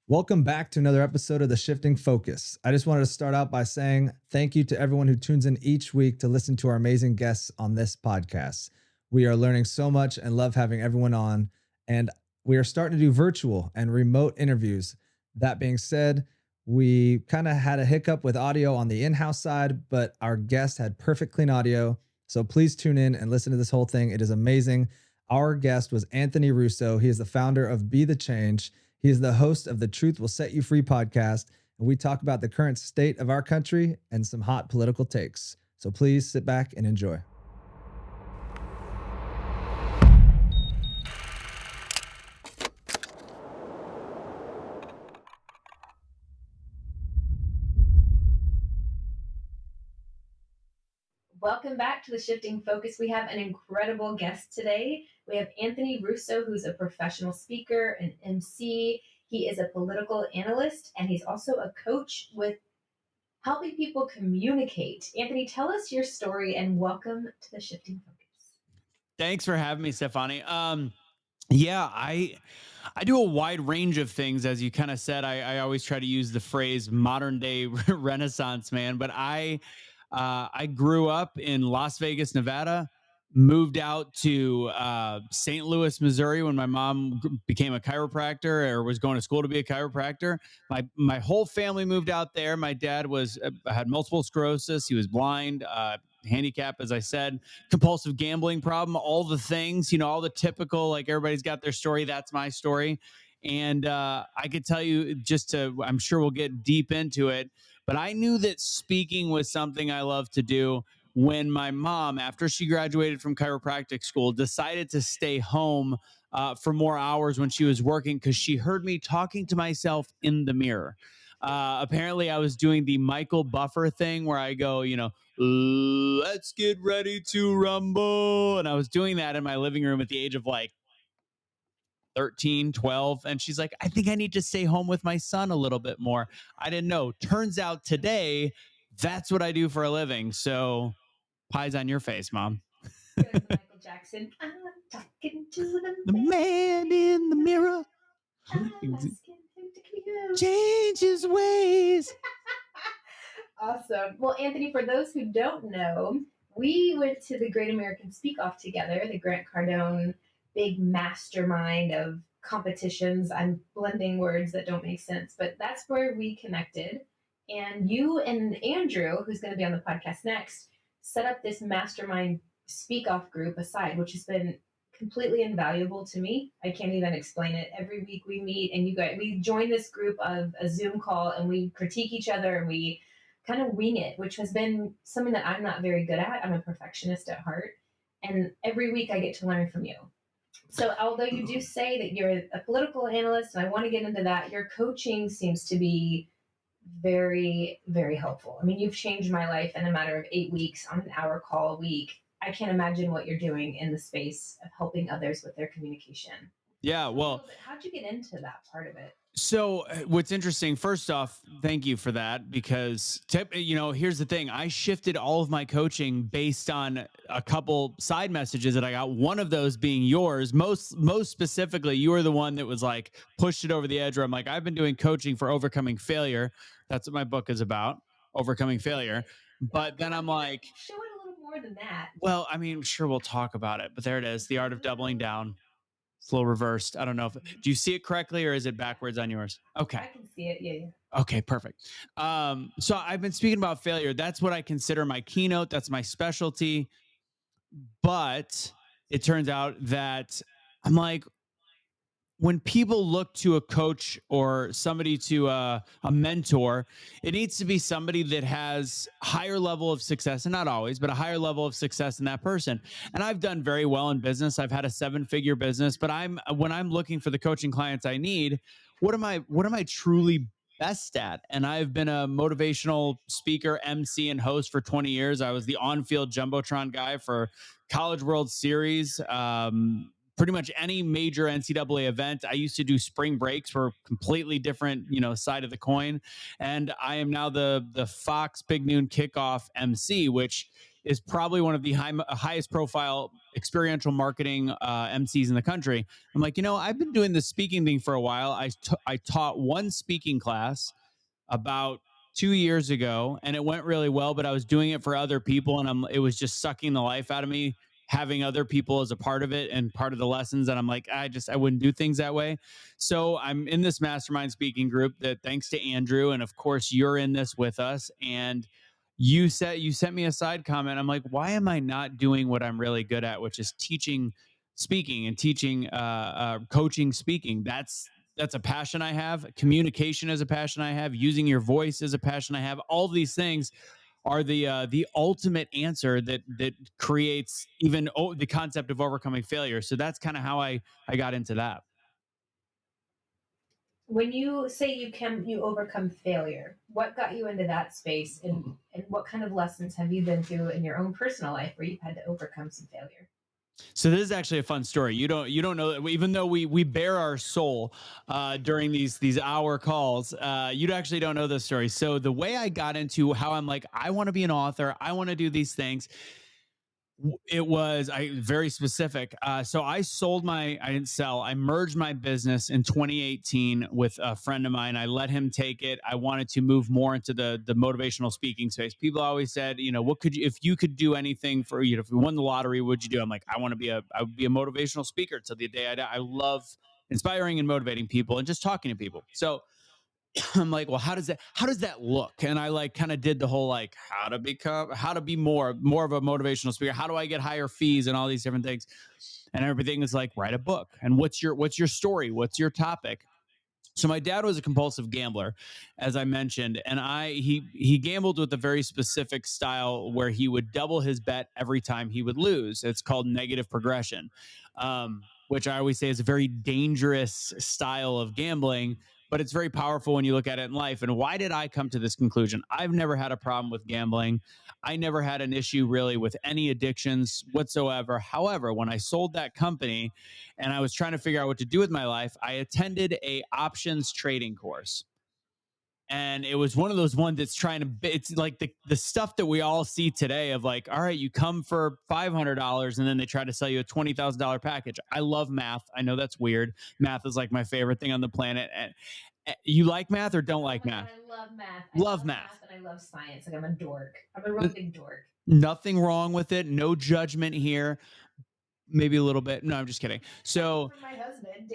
Welcome back to another episode of The Shifting Focus. I just wanted to start out by saying thank you to everyone who tunes in each week to listen to our amazing guests on this podcast. We are learning so much and love having everyone on, and we are starting to do virtual and remote interviews. That being said, we kind of had a hiccup with audio on the in-house side, but our guest had perfect clean audio. So please tune in and listen to this whole thing. It is amazing. Our guest was Anthony Russo. He is the founder of Be the Change. He is the host of the Truth Will Set You Free podcast, and we talk about the current state of our country and some hot political takes. So please sit back and enjoy. Welcome back to The Shifting Focus. We have an incredible guest today. We have Anthony Russo, who's a professional speaker, an MC. He is a political analyst, and he's also a coach with helping people communicate. Anthony, tell us your story and welcome to The Shifting Focus. Thanks for having me, Stefani. I do a wide range of things. As you kind of said, I always try to use the phrase modern day Renaissance man, but I grew up in Las Vegas, Nevada, moved out to St. Louis, Missouri when my mom became a chiropractor or was going to school to be a chiropractor. My whole family moved out there. My dad had multiple sclerosis. He was blind, handicap, as I said, compulsive gambling problem, all the things, all the typical, like everybody's got their story. That's my story. And I could tell you I'm sure we'll get deep into it, but I knew that speaking was something I love to do when my mom, after she graduated from chiropractic school, decided to stay home for more hours when she was working because she heard me talking to myself in the mirror. Apparently, I was doing the Michael Buffer thing where I go, let's get ready to rumble. And I was doing that in my living room at the age of like 13, 12. And she's like, I think I need to stay home with my son a little bit more. I didn't know. Turns out today, that's what I do for a living. So pies on your face, Mom. Michael Jackson. I'm talking to the man in the mirror. I'm asking him to change his ways. Awesome. Well, Anthony, for those who don't know, we went to the Great American Speak Off together, the Grant Cardone big mastermind of competitions. I'm blending words that don't make sense, but that's where we connected. And you and Andrew, who's going to be on the podcast next, set up this mastermind speak off group aside, which has been completely invaluable to me. I can't even explain it. Every week we meet and we join this group of a Zoom call and we critique each other and we kind of wing it, which has been something that I'm not very good at. I'm a perfectionist at heart. And every week I get to learn from you. So although you do say that you're a political analyst, and I want to get into that, your coaching seems to be very, very helpful. I mean, you've changed my life in a matter of 8 weeks on an hour call a week. I can't imagine what you're doing in the space of helping others with their communication. Yeah, well, how'd you get into that part of it? So what's interesting, first off, thank you for that, because here's the thing. I shifted all of my coaching based on a couple side messages that I got. One of those being yours. Most specifically, you were the one that was like pushed it over the edge where I'm like, I've been doing coaching for overcoming failure. That's what my book is about, overcoming failure. But then I'm like, show it a little more than that. Well, I mean, sure, we'll talk about it, but there it is. The Art of Doubling Down. It's a little reversed. I don't know. Do you see it correctly or is it backwards on yours? Okay. I can see it. Yeah. Okay, perfect. So I've been speaking about failure. That's what I consider my keynote. That's my specialty. But it turns out that I'm like, when people look to a coach or somebody to a mentor, it needs to be somebody that has higher level of success, and not always, but a higher level of success in that person. And I've done very well in business. I've had a 7-figure business, but when I'm looking for the coaching clients I need, what am I truly best at? And I've been a motivational speaker, MC, and host for 20 years. I was the on-field Jumbotron guy for College World Series, pretty much any major NCAA event. I used to do spring breaks for completely different, side of the coin. And I am now the Fox Big Noon Kickoff MC, which is probably one of the highest profile experiential marketing MCs in the country. I'm like, I've been doing this speaking thing for a while. I taught one speaking class about 2 years ago, and it went really well, but I was doing it for other people, and it was just sucking the life out of me having other people as a part of it and part of the lessons. And I'm like, I wouldn't do things that way. So I'm in this mastermind speaking group that, thanks to Andrew, and of course you're in this with us. And you sent me a side comment. I'm like, why am I not doing what I'm really good at, which is teaching speaking and teaching coaching speaking? That's a passion I have. Communication is a passion I have. Using your voice is a passion I have. All these things are the ultimate answer that creates even the concept of overcoming failure. So that's kind of how I got into that. When you say you overcome failure, what got you into that space, and what kind of lessons have you been through in your own personal life where you've had to overcome some failure? So this is actually a fun story. You don't know that, even though we bare our soul during these hour calls, you actually don't know this story. So the way I got into how I'm like, I want to be an author, I want to do these things, it was very specific. So I didn't sell. I merged my business in 2018 with a friend of mine. I let him take it. I wanted to move more into the motivational speaking space. People always said, what could you, if you could do anything for, if you won the lottery, what'd you do? I'm like, I would be a motivational speaker till the day I die. I love inspiring and motivating people and just talking to people. So I'm like, well, how does that look? And I like kind of did the whole like how to be more of a motivational speaker. How do I get higher fees and all these different things? And everything is like, write a book. And what's your story? What's your topic? So my dad was a compulsive gambler, as I mentioned, and he gambled with a very specific style where he would double his bet every time he would lose. It's called negative progression, which I always say is a very dangerous style of gambling, but it's very powerful when you look at it in life. And why did I come to this conclusion? I've never had a problem with gambling. I never had an issue really with any addictions whatsoever. However, when I sold that company and I was trying to figure out what to do with my life, I attended a options trading course. And it was one of those ones that's it's like the stuff that we all see today of like, all right, you come for $500 and then they try to sell you a $20,000 package. I love math. I know that's weird. Math is like my favorite thing on the planet. And you like math or don't like math? I love math. Love math. And I love science. Like, I'm a dork. I'm a real big dork. Nothing wrong with it. No judgment here. Maybe a little bit. No, I'm just kidding. So for my husband,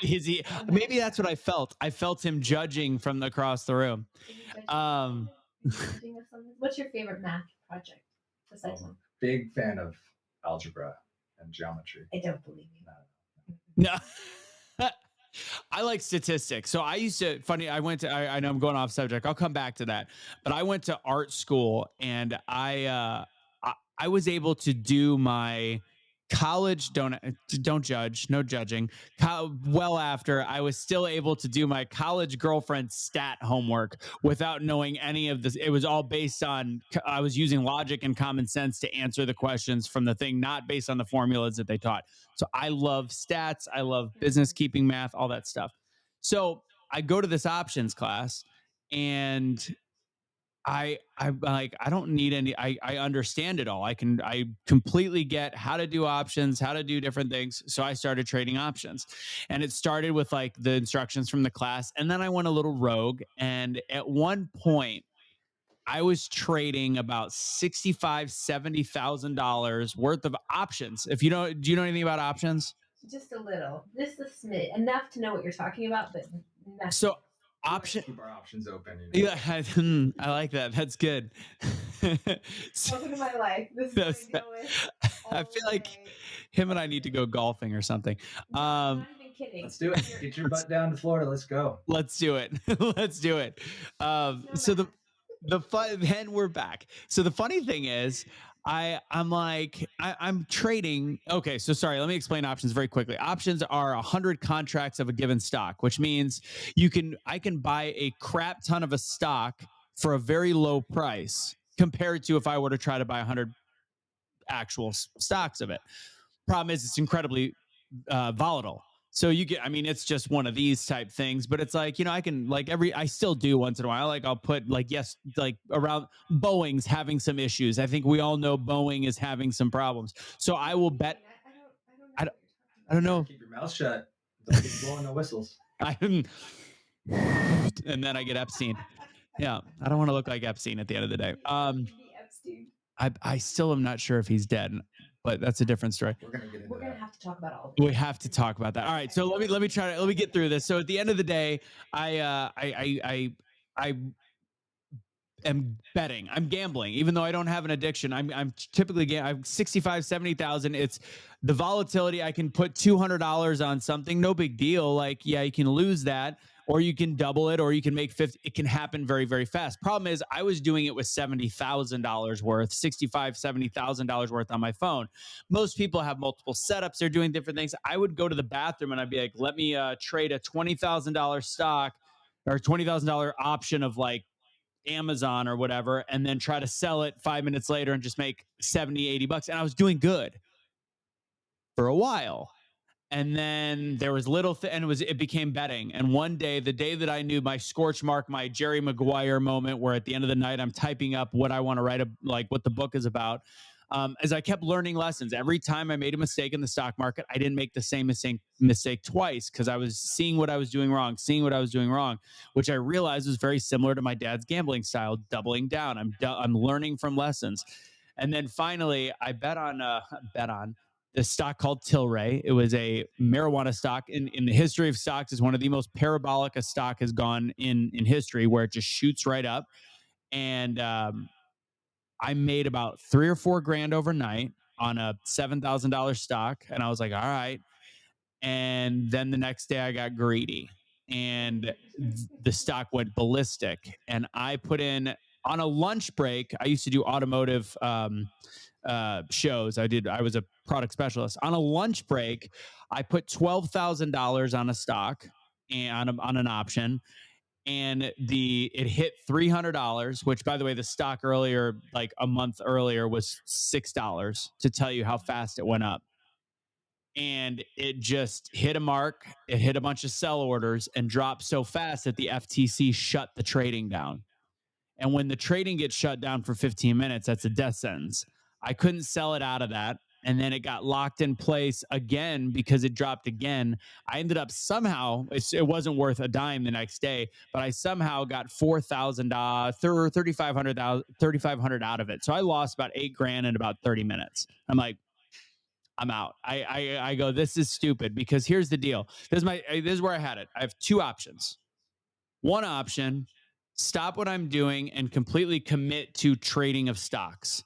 is he? Maybe that's what I felt. I felt him judging from across the room. What's your favorite math project besides one? Big fan of algebra and geometry. I don't believe you. No. I like statistics. So I used to, I know I'm going off subject. I'll come back to that. But I went to art school and I was able to do my college, don't judge, no judging. Well after, I was still able to do my college girlfriend stat homework without knowing any of this. It was all based on, I was using logic and common sense to answer the questions from the thing, not based on the formulas that they taught. So I love stats. I love business keeping, math, all that stuff. So I go to this options class and I don't need any, I understand it all. I completely get how to do options, how to do different things. So I started trading options, and it started with like the instructions from the class. And then I went a little rogue. And at one point I was trading about $70,000 worth of options. Do you know anything about options? Just a little, just a smidge, enough to know what you're talking about, but nothing. So keep our options open. Yeah, I like that. That's good. Welcome to my life. This is what I deal with. I feel like him and I need to go golfing or something. I'm not even kidding. Let's do it. Get your butt down to Florida. Let's go. Let's do it. Let's do it. So the fun, then we're back. So the funny thing is, I'm trading. Okay, so sorry, let me explain options very quickly. Options are 100 contracts of a given stock, which means I can buy a crap ton of a stock for a very low price compared to if I were to try to buy 100 actual stocks of it. Problem is, it's incredibly volatile. So you get, I mean, it's just one of these type things, but it's like, I can like I still do once in a while. Like I'll put like, yes, like around Boeing's having some issues. I think we all know Boeing is having some problems. So I will bet, I don't know I, what you're talking I don't about. know. Keep your mouth shut. Don't be blowing no whistles. I didn't, and then I get Epstein. Yeah. I don't want to look like Epstein at the end of the day. I still am not sure if he's dead, but that's a different story. We're gonna get into We're gonna that. have to talk about all this. We have to talk about that. All right, so let me get through this. So at the end of the day, I am betting. I'm gambling, even though I don't have an addiction. I'm typically I'm 65, 70,000. It's the volatility. I can put $200 on something, no big deal. Like, yeah, you can lose that, or you can double it, or you can make 50. It can happen very, very fast. Problem is, I was doing it with $70,000 worth, $70,000 worth on my phone. Most people have multiple setups. They're doing different things. I would go to the bathroom and I'd be like, let me trade a $20,000 stock or $20,000 option of like Amazon or whatever, and then try to sell it 5 minutes later and just make 70, $80. And I was doing good for a while. And then there was and it became betting. And one day, the day that I knew my scorch mark, my Jerry Maguire moment, where at the end of the night, I'm typing up what I want to write, like what the book is about. As I kept learning lessons, every time I made a mistake in the stock market, I didn't make the same mistake twice, because I was seeing what I was doing wrong, which I realized was very similar to my dad's gambling style, doubling down. I'm learning from lessons. And then finally, I bet on the stock called Tilray. It was a marijuana stock. In the history of stocks, is one of the most parabolic a stock has gone in history, where it just shoots right up. And I made about 3 or 4 grand overnight on a $7,000 stock. And I was like, all right. And then the next day I got greedy and the stock went ballistic. And I put in on a lunch break. I used to do automotive shows. I was a product specialist. On a lunch break, I put $12,000 on a stock and on an option, and it hit $300, which, by the way, the stock earlier, like a month earlier, was $6, to tell you how fast it went up. And it just hit a mark. It hit a bunch of sell orders and dropped so fast that the FTC shut the trading down. And when the trading gets shut down for 15 minutes, that's a death sentence. I couldn't sell it out of that. And then it got locked in place again because it dropped again. I ended up somehow, it wasn't worth a dime the next day, but I somehow got $4,000, $3,500 out of it. So I lost about 8 grand in about 30 minutes. I'm like, I'm out. I go, this is stupid, because here's the deal. This is where I had it. I have 2 options. One option, stop what I'm doing and completely commit to trading of stocks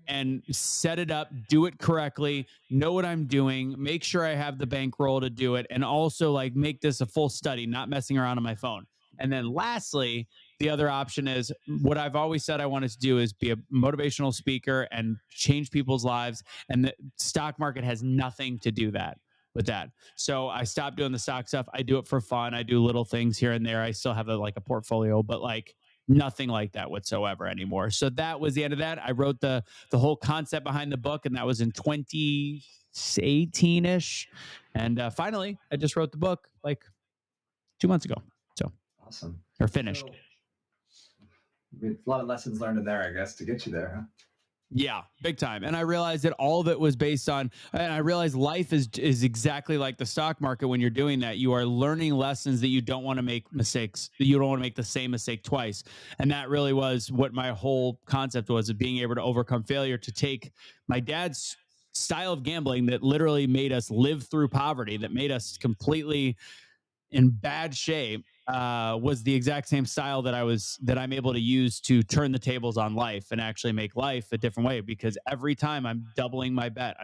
and set it up, do it correctly, know what I'm doing, make sure I have the bankroll to do it, and also like make this a full study, not messing around on my phone. And then lastly, the other option is what I've always said I wanted to do, is be a motivational speaker and change people's lives. And the stock market has nothing to do with that. So I stopped doing the stock stuff. I do it for fun. I do little things here and there. I still have a portfolio, but like nothing like that whatsoever anymore. So that was the end of that. I wrote the whole concept behind the book, and that was in 2018-ish. And finally, I just wrote the book like 2 months ago. So awesome. Or finished. So, a lot of lessons learned in there, I guess, to get you there, huh? Yeah, big time. And I realized that all of it was based on, and I realized life is exactly like the stock market. When you're doing that, you are learning lessons that you don't want to make mistakes, that you don't want to make the same mistake twice. And that really was what my whole concept was, of being able to overcome failure, to take my dad's style of gambling that literally made us live through poverty, that made us completely in bad shape, was the exact same style that I'm able to use to turn the tables on life and actually make life a different way. Because every time I'm doubling my bet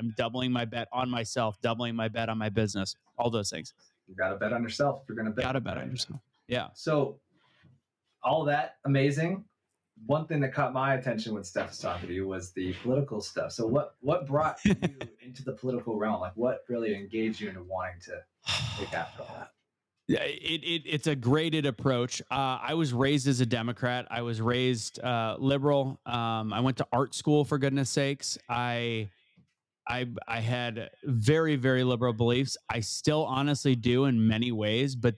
on myself, doubling my bet on my business, all those things. You got to bet on yourself if you're going to bet. Got to bet on yourself. Yeah. So all that amazing. One thing that caught my attention when Steph was talking to you was the political stuff. So what brought you into the political realm? Like, what really engaged you into wanting to take after all that? It's a graded approach. I was raised as a Democrat. I was raised liberal. I went to art school, for goodness sakes. I I had very, very liberal beliefs. I still honestly do in many ways, but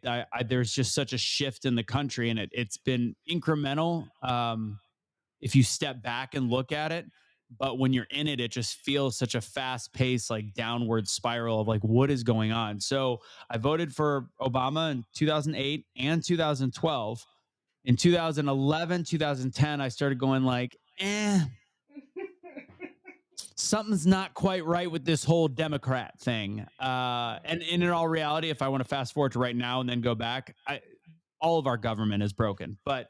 there's just such a shift in the country, and it's been incremental. If you step back and look at it, but when you're in it, it just feels such a fast paced, like downward spiral of like what is going on. So I voted for Obama in 2008 and 2012. In 2011, 2010, I started going like, something's not quite right with this whole Democrat thing. And in all reality, if I want to fast forward to right now and then go back, all of our government is broken, but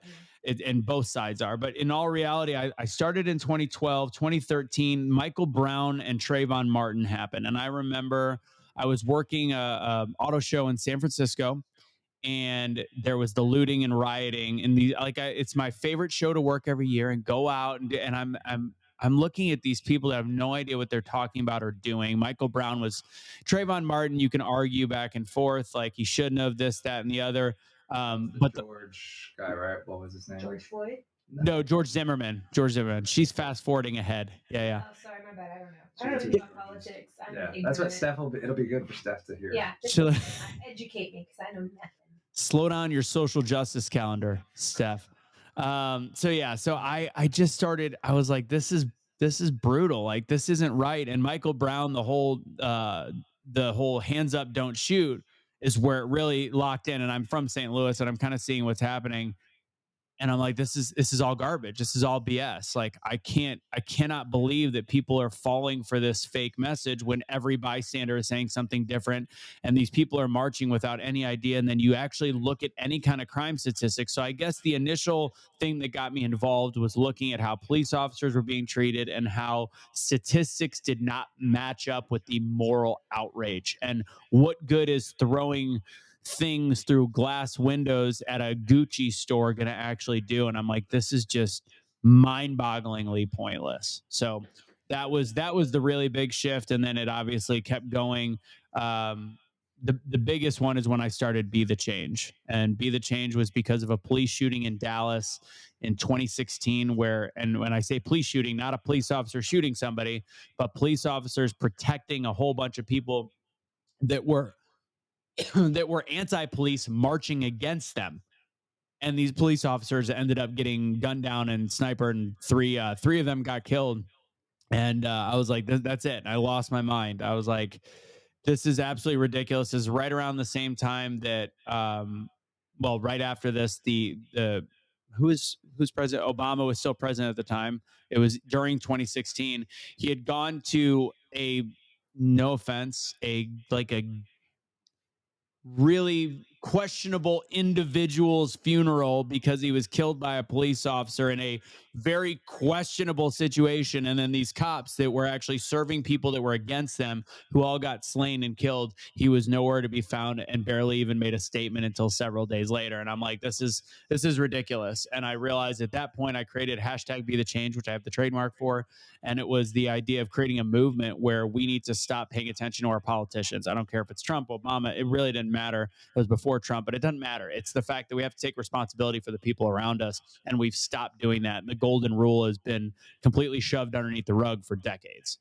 and both sides are. But in all reality, I started in 2012, 2013. Michael Brown and Trayvon Martin happened. And I remember I was working a auto show in San Francisco, and there was the looting and rioting, and it's my favorite show to work every year and go out and I'm looking at these people that have no idea what they're talking about or doing. Michael Brown was Trayvon Martin. You can argue back and forth, like he shouldn't have this, that, and the other. But George guy, right? What was his name? George Floyd? No, George Zimmerman. George Zimmerman. She's fast forwarding ahead. Yeah. Oh, sorry, my bad. I don't know. I don't know anything about politics. I'm ignorant. That's what Steph it'll be good for Steph to hear. Yeah. Educate me because I know nothing. Slow down your social justice calendar, Steph. So I just started. I was like, this is brutal. Like this isn't right. And Michael Brown, the whole hands up, don't shoot is where it really locked in. And I'm from St. Louis, and I'm kind of seeing what's happening. And I'm like, this is all garbage. This is all BS. Like I cannot believe that people are falling for this fake message when every bystander is saying something different, and these people are marching without any idea. And then you actually look at any kind of crime statistics. So I guess the initial thing that got me involved was looking at how police officers were being treated and how statistics did not match up with the moral outrage. And what good is throwing things through glass windows at a Gucci store going to actually do? And I'm like, this is just mind-bogglingly pointless. So that was the really big shift, and then it obviously kept going. The biggest one is when I started Be the Change, and Be the Change was because of a police shooting in Dallas in 2016, and when I say police shooting, not a police officer shooting somebody, but police officers protecting a whole bunch of people that were that were anti-police marching against them. And these police officers ended up getting gunned down and sniped, and three of them got killed. And I was like, that's it. I lost my mind. I was like, this is absolutely ridiculous. This is right around the same time that, right after this, who's president? Obama was still president at the time. It was during 2016. He had gone to no offense, a really questionable individual's funeral because he was killed by a police officer in a very questionable situation. And then these cops that were actually serving people that were against them, who all got slain and killed, he was nowhere to be found and barely even made a statement until several days later. And I'm like, this is ridiculous. And I realized at that point I created hashtag Be the Change, which I have the trademark for. And it was the idea of creating a movement where we need to stop paying attention to our politicians. I don't care if it's Trump, Obama, it really didn't matter. It was before Trump, but it doesn't matter. It's the fact that we have to take responsibility for the people around us, and we've stopped doing that. And the golden rule has been completely shoved underneath the rug for decades.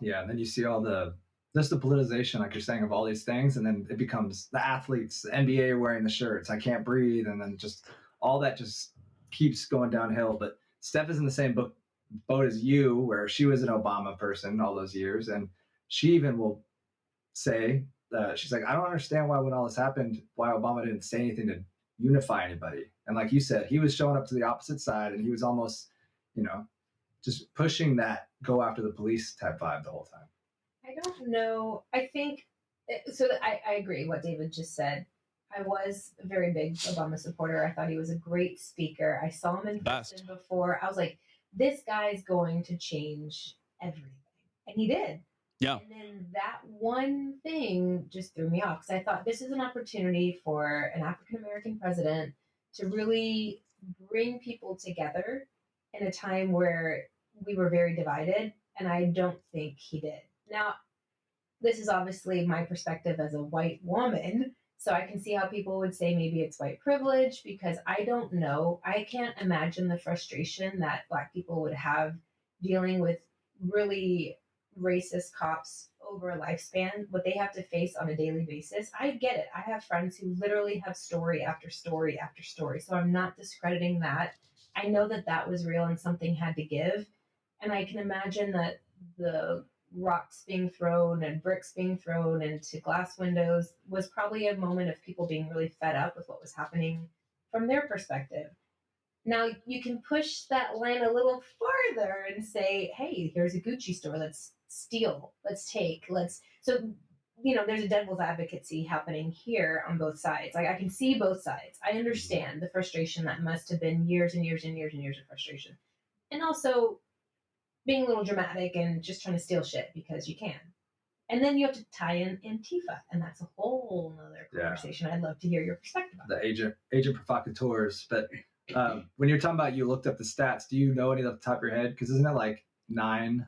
Yeah, and then you see all the politicization, like you're saying, of all these things, and then it becomes the athletes, the NBA wearing the shirts, I can't breathe, and then just all that just keeps going downhill. But Steph is in the same boat as you, where she was an Obama person all those years, and she even will say she's like, I don't understand why when all this happened, why Obama didn't say anything to unify anybody. And like you said, he was showing up to the opposite side, and he was almost, just pushing that go after the police type vibe the whole time. I don't know. I think so. I agree what David just said. I was a very big Obama supporter. I thought he was a great speaker. I saw him in person before. I was like, this guy's going to change everything. And he did. Yeah. And then that one thing just threw me off, because I thought this is an opportunity for an African-American president to really bring people together in a time where we were very divided. And I don't think he did. Now, this is obviously my perspective as a white woman. So I can see how people would say maybe it's white privilege, because I don't know. I can't imagine the frustration that Black people would have dealing with really racist cops over a lifespan, what they have to face on a daily basis, I get it. I have friends who literally have story after story after story. So I'm not discrediting that. I know that that was real and something had to give. And I can imagine that the rocks being thrown and bricks being thrown into glass windows was probably a moment of people being really fed up with what was happening from their perspective. Now you can push that line a little farther and say, "Hey, here's a Gucci store. Let's steal. Let's take. Let's." So, there's a devil's advocacy happening here on both sides. Like I can see both sides. I understand the frustration that must have been years and years and years and years of frustration, and also being a little dramatic and just trying to steal shit because you can. And then you have to tie in Antifa, and that's a whole nother conversation. I'd love to hear your perspective on the agent provocateurs. But when you're talking about, you looked up the stats, do you know any off the top of your head? Because isn't it like 9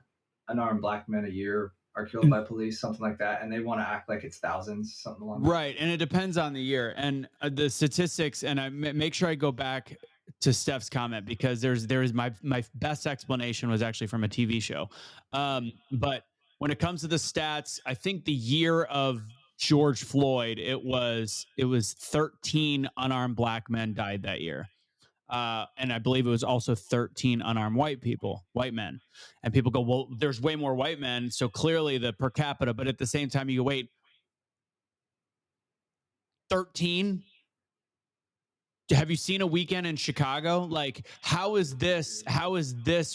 unarmed black men a year are killed by police, something like that, and they want to act like it's thousands, something along that. Right, and it depends on the year and the statistics. And I make sure I go back to Steph's comment, because there's my best explanation was actually from a TV show. But when it comes to the stats, I think the year of George Floyd, it was 13 unarmed black men died that year. And I believe it was also 13 unarmed white men. And people go, well, there's way more white men, so clearly the per capita. But at the same time, you go, wait, 13? Have you seen a weekend in Chicago? Like, how is this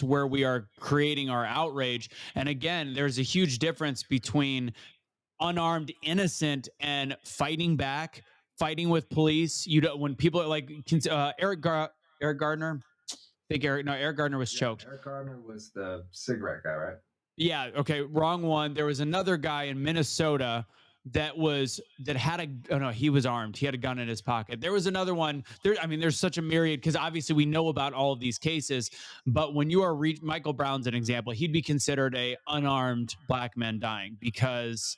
where we are creating our outrage? And again, there's a huge difference between unarmed innocent and fighting back, fighting with police. When people are like Eric Gardner. Eric Gardner was choked. Eric Gardner was the cigarette guy, right? Yeah. Okay. Wrong one. There was another guy in Minnesota that he was armed. He had a gun in his pocket. There was another one. There's such a myriad, because obviously we know about all of these cases. But when you are Michael Brown's an example, he'd be considered a unarmed black man dying, because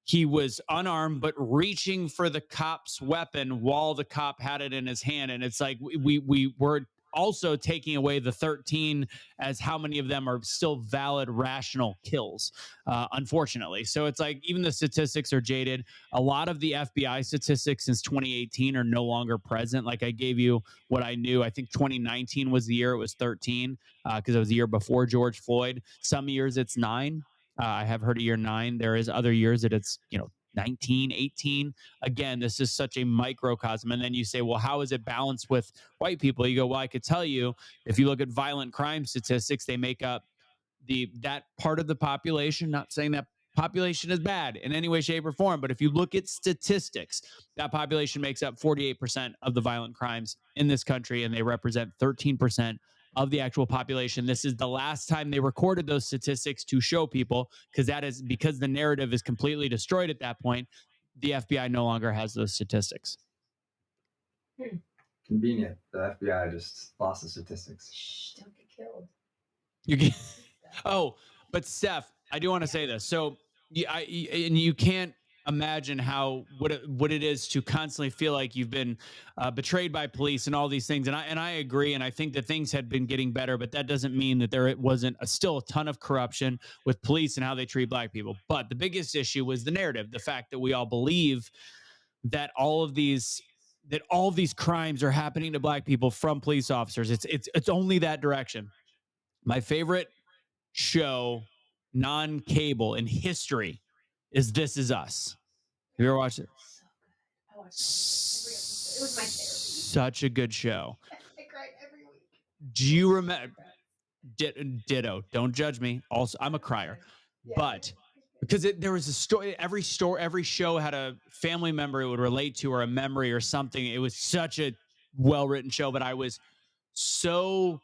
he was unarmed but reaching for the cop's weapon while the cop had it in his hand. And it's like we were also taking away the 13 as how many of them are still valid, rational kills, unfortunately. So it's like even the statistics are jaded. A lot of the FBI statistics since 2018 are no longer present. Like I gave you what I knew. I think 2019 was the year it was 13, because it was the year before George Floyd. Some years it's 9. I have heard a year 9. There is other years that it's 19, 18. Again, this is such a microcosm. And then you say, well, how is it balanced with white people? You go, well, I could tell you, if you look at violent crime statistics, they make up that part of the population. Not saying that population is bad in any way, shape, or form, but if you look at statistics, that population makes up 48% of the violent crimes in this country, and they represent 13% of the actual population. This is the last time they recorded those statistics to show people, because the narrative is completely destroyed at that point. The FBI no longer has those statistics. Convenient. The FBI just lost the statistics. Shh, don't get killed. But Steph, I do want to say this. So you can't imagine what it is to constantly feel like you've been betrayed by police and all these things. And I agree. And I think that things had been getting better, but that doesn't mean that there wasn't still a ton of corruption with police and how they treat black people. But the biggest issue was the narrative, the fact that we all believe that all of these crimes are happening to black people from police officers. It's only that direction. My favorite show, non-cable in history, is This Is Us. Have you ever watched it? So good. I watched it. It was my therapy. Such a good show. I cried every week. Do you remember? Ditto. Don't judge me. Also, I'm a crier. Yeah. But because there was a story, every show had a family member it would relate to, or a memory or something. It was such a well-written show, but I was so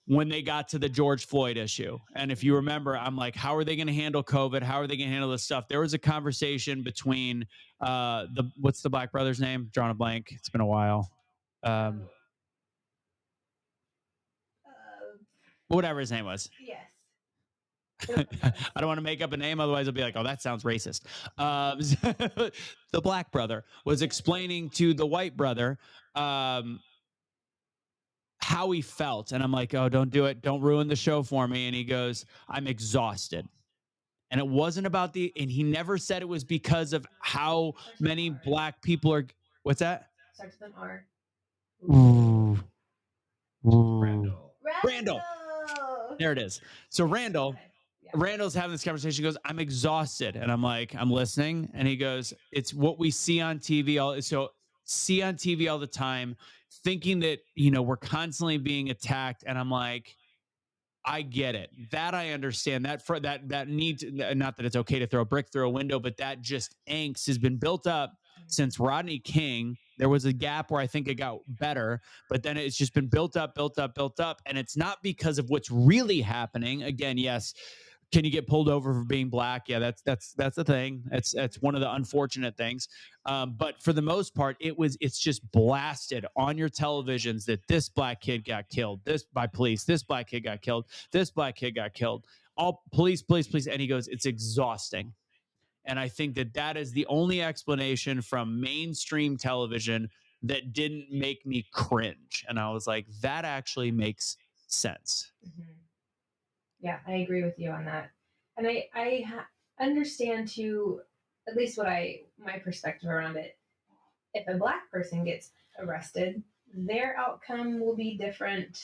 when they got to the George Floyd issue. And if you remember, I'm like, how are they going to handle COVID? How are they going to handle this stuff? There was a conversation between what's the black brother's name? Drawing a blank. It's been a while. Whatever his name was. Yes. I don't want to make up a name, otherwise I'll be like, oh, that sounds racist. The black brother was explaining to the white brother how he felt. And I'm like, oh, don't do it. Don't ruin the show for me. And he goes, I'm exhausted. And it wasn't about and he never said it was because of how many black people are. What's that? Starts with an R. Ooh. Randall. Randall. There it is. So Randall's having this conversation. He goes, I'm exhausted. And I'm like, I'm listening. And he goes, it's what we see on TV. See on TV all the time, thinking that, we're constantly being attacked. And I'm like, I get it. That I understand. That need to, not that it's okay to throw a brick through a window, but that just angst has been built up since Rodney King. There was a gap where I think it got better, but then it's just been built up, and it's not because of what's really happening. Again, yes, can you get pulled over for being black? Yeah, that's the thing. That's one of the unfortunate things. But for the most part, it's just blasted on your televisions that this black kid got killed, this by police, this black kid got killed, this black kid got killed. All police, and he goes, it's exhausting. And I think that is the only explanation from mainstream television that didn't make me cringe. And I was like, that actually makes sense. Mm-hmm. Yeah, I agree with you on that. And I understand too, at least my perspective around it. If a black person gets arrested, their outcome will be different.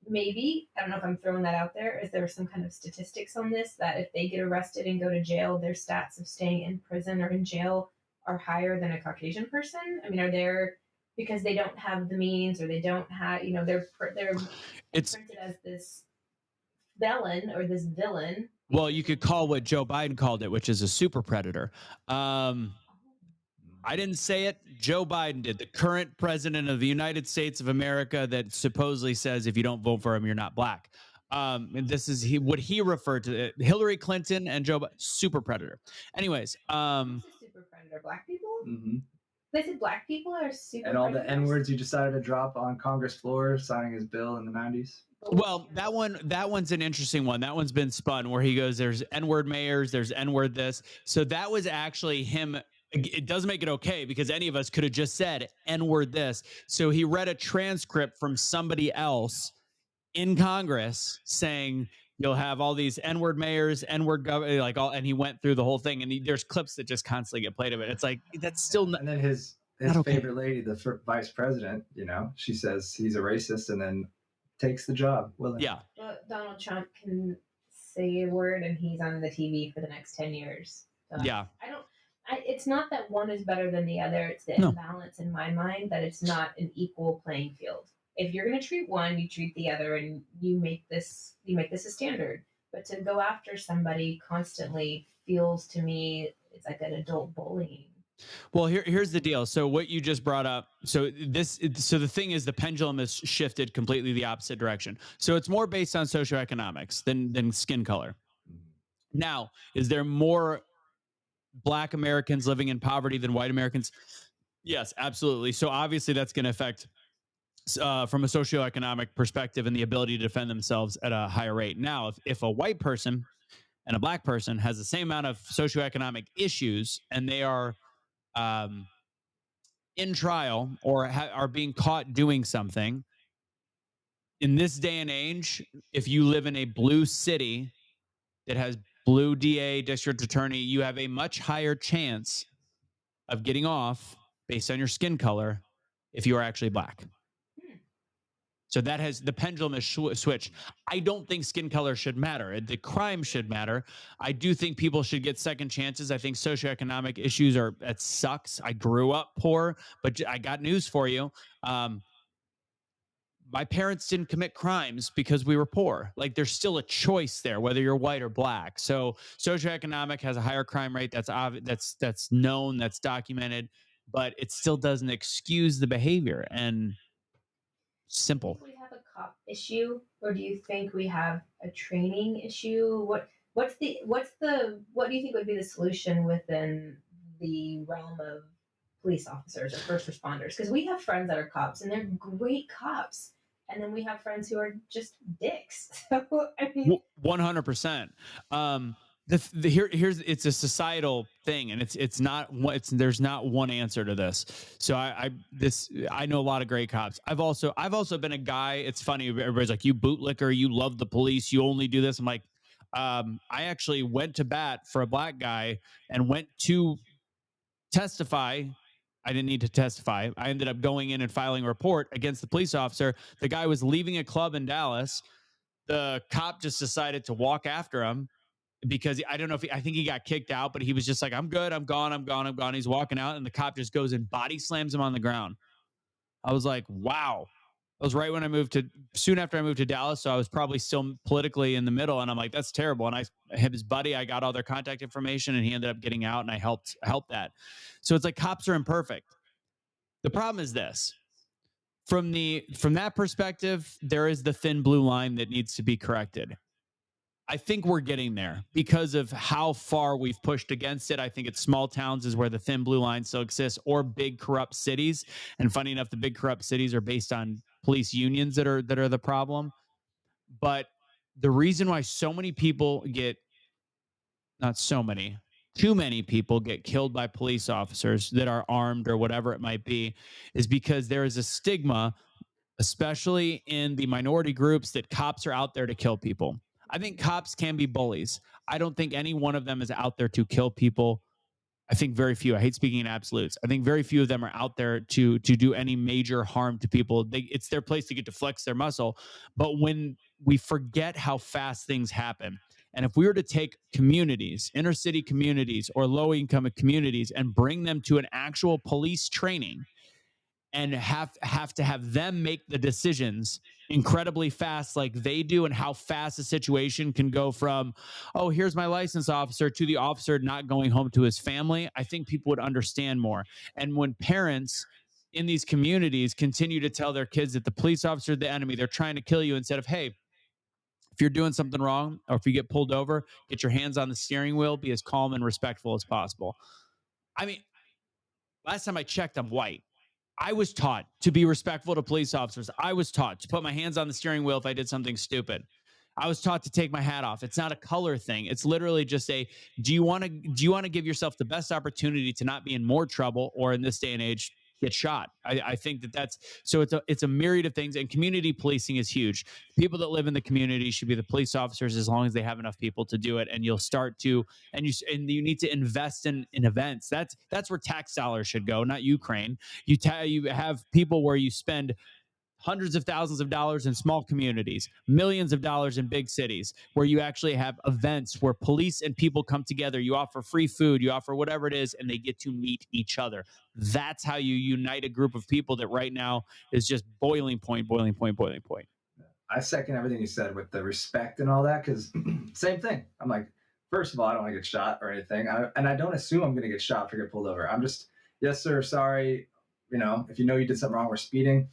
Maybe, I don't know if I'm throwing that out there. Is there some kind of statistics on this that if they get arrested and go to jail, their stats of staying in prison or in jail are higher than a Caucasian person? I mean, are there, because they don't have the means, or they don't have, they're printed as this felon or this villain. Well, you could call what Joe Biden called it, which is a super predator. I didn't say it. Joe Biden did. The current president of the United States of America that supposedly says if you don't vote for him, you're not black. And this is what he referred to. Hillary Clinton and Joe Biden, super predator. Anyways. Super predator, black people? Mm-hmm. They said black people are super and all predators? the N-words you decided to drop on Congress floor signing his bill in the 90s. Well, that one's an interesting one. That one's been spun where he goes, there's N-word mayors, there's N-word this. So that was actually him. It doesn't make it okay because any of us could have just said N-word this. So he read a transcript from somebody else in Congress saying you'll have all these N-word mayors, N-word governor, and he went through the whole thing. And there's clips that just constantly get played of it. It's like, that's still not. And then his favorite lady, the vice president, she says he's a racist and then takes the job. Yeah. Well, Donald Trump can say a word and he's on the TV for the next 10 years. So yeah. It's not that one is better than the other. It's the imbalance in my mind that it's not an equal playing field. If you're going to treat one, you treat the other, and you make this a standard. But to go after somebody constantly feels to me it's like an adult bullying. Well, here's the deal. So what you just brought up. So the thing is, the pendulum has shifted completely the opposite direction. So it's more based on socioeconomics than skin color. Now, is there more Black Americans living in poverty than white Americans? Yes, absolutely. So obviously that's going to affect from a socioeconomic perspective and the ability to defend themselves at a higher rate. Now, if a white person and a black person has the same amount of socioeconomic issues and they are in trial or are being caught doing something, in this day and age, if you live in a blue city that has blue DA, district attorney, you have a much higher chance of getting off based on your skin color if you are actually black. So that has the pendulum has switched. I don't think skin color should matter. The crime should matter. I do think people should get second chances. I think socioeconomic issues it sucks. I grew up poor, but I got news for you. My parents didn't commit crimes because we were poor. Like there's still a choice there, whether you're white or black. So socioeconomic has a higher crime rate. That's known, that's documented, but it still doesn't excuse the behavior. And simple. Do we have a cop issue, or do you think we have a training issue? What do you think would be the solution within the realm of police officers or first responders? Because we have friends that are cops and they're great cops, and then we have friends who are just dicks. So I mean, 100%. Here's it's a societal thing, and there's not one answer to this. So I know a lot of great cops. I've also been a guy. It's funny, everybody's like, you bootlicker, you love the police, you only do this. I'm like, I actually went to bat for a black guy and went to testify. I didn't need to testify. I ended up going in and filing a report against the police officer. The guy was leaving a club in Dallas. The cop just decided to walk after him because I don't know if I think he got kicked out, but he was just like, I'm good. I'm gone. I'm gone. I'm gone. He's walking out and the cop just goes and body slams him on the ground. I was like, wow. That was right when I moved to soon after I moved to Dallas. So I was probably still politically in the middle. And I'm like, that's terrible. And I have his buddy, I got all their contact information and he ended up getting out and I helped that. So it's like cops are imperfect. The problem is this. From that perspective, there is the thin blue line that needs to be corrected. I think we're getting there because of how far we've pushed against it. I think it's small towns is where the thin blue line still exists, or big corrupt cities. And funny enough, the big corrupt cities are based on police unions that are the problem. But the reason why so many people get, not so many, too many people get killed by police officers that are armed or whatever it might be, is because there is a stigma, especially in the minority groups, that cops are out there to kill people. I think cops can be bullies. I don't think any one of them is out there to kill people. I think very few. I hate speaking in absolutes. I think very few of them are out there to do any major harm to people. It's their place to get to flex their muscle. But when we forget how fast things happen, and if we were to take communities, inner city communities or low income communities, and bring them to an actual police training, and have to have them make the decisions incredibly fast like they do, and how fast a situation can go from, oh, here's my license officer, to the officer not going home to his family, I think people would understand more. And when parents in these communities continue to tell their kids that the police officer is the enemy, they're trying to kill you, instead of, hey, if you're doing something wrong or if you get pulled over, get your hands on the steering wheel, be as calm and respectful as possible. I mean, last time I checked, I'm white. I was taught to be respectful to police officers. I was taught to put my hands on the steering wheel if I did something stupid. I was taught to take my hat off. It's not a color thing. It's literally just do you want to give yourself the best opportunity to not be in more trouble, or in this day and age, get shot? I think that's so it's a myriad of things, and community policing is huge. People that live in the community should be the police officers, as long as they have enough people to do it. And you'll start to, and you need to invest in events. That's where tax dollars should go, not Ukraine. You have people where you spend hundreds of thousands of dollars in small communities, millions of dollars in big cities, where you actually have events where police and people come together. You offer free food, you offer whatever it is, and they get to meet each other. That's how you unite a group of people that right now is just boiling point, boiling point, boiling point. I second everything you said with the respect and all that, because same thing. I'm like, first of all, I don't want to get shot or anything. And I don't assume I'm going to get shot if I get pulled over. I'm just, yes, sir, sorry. If you did something wrong, we're speeding.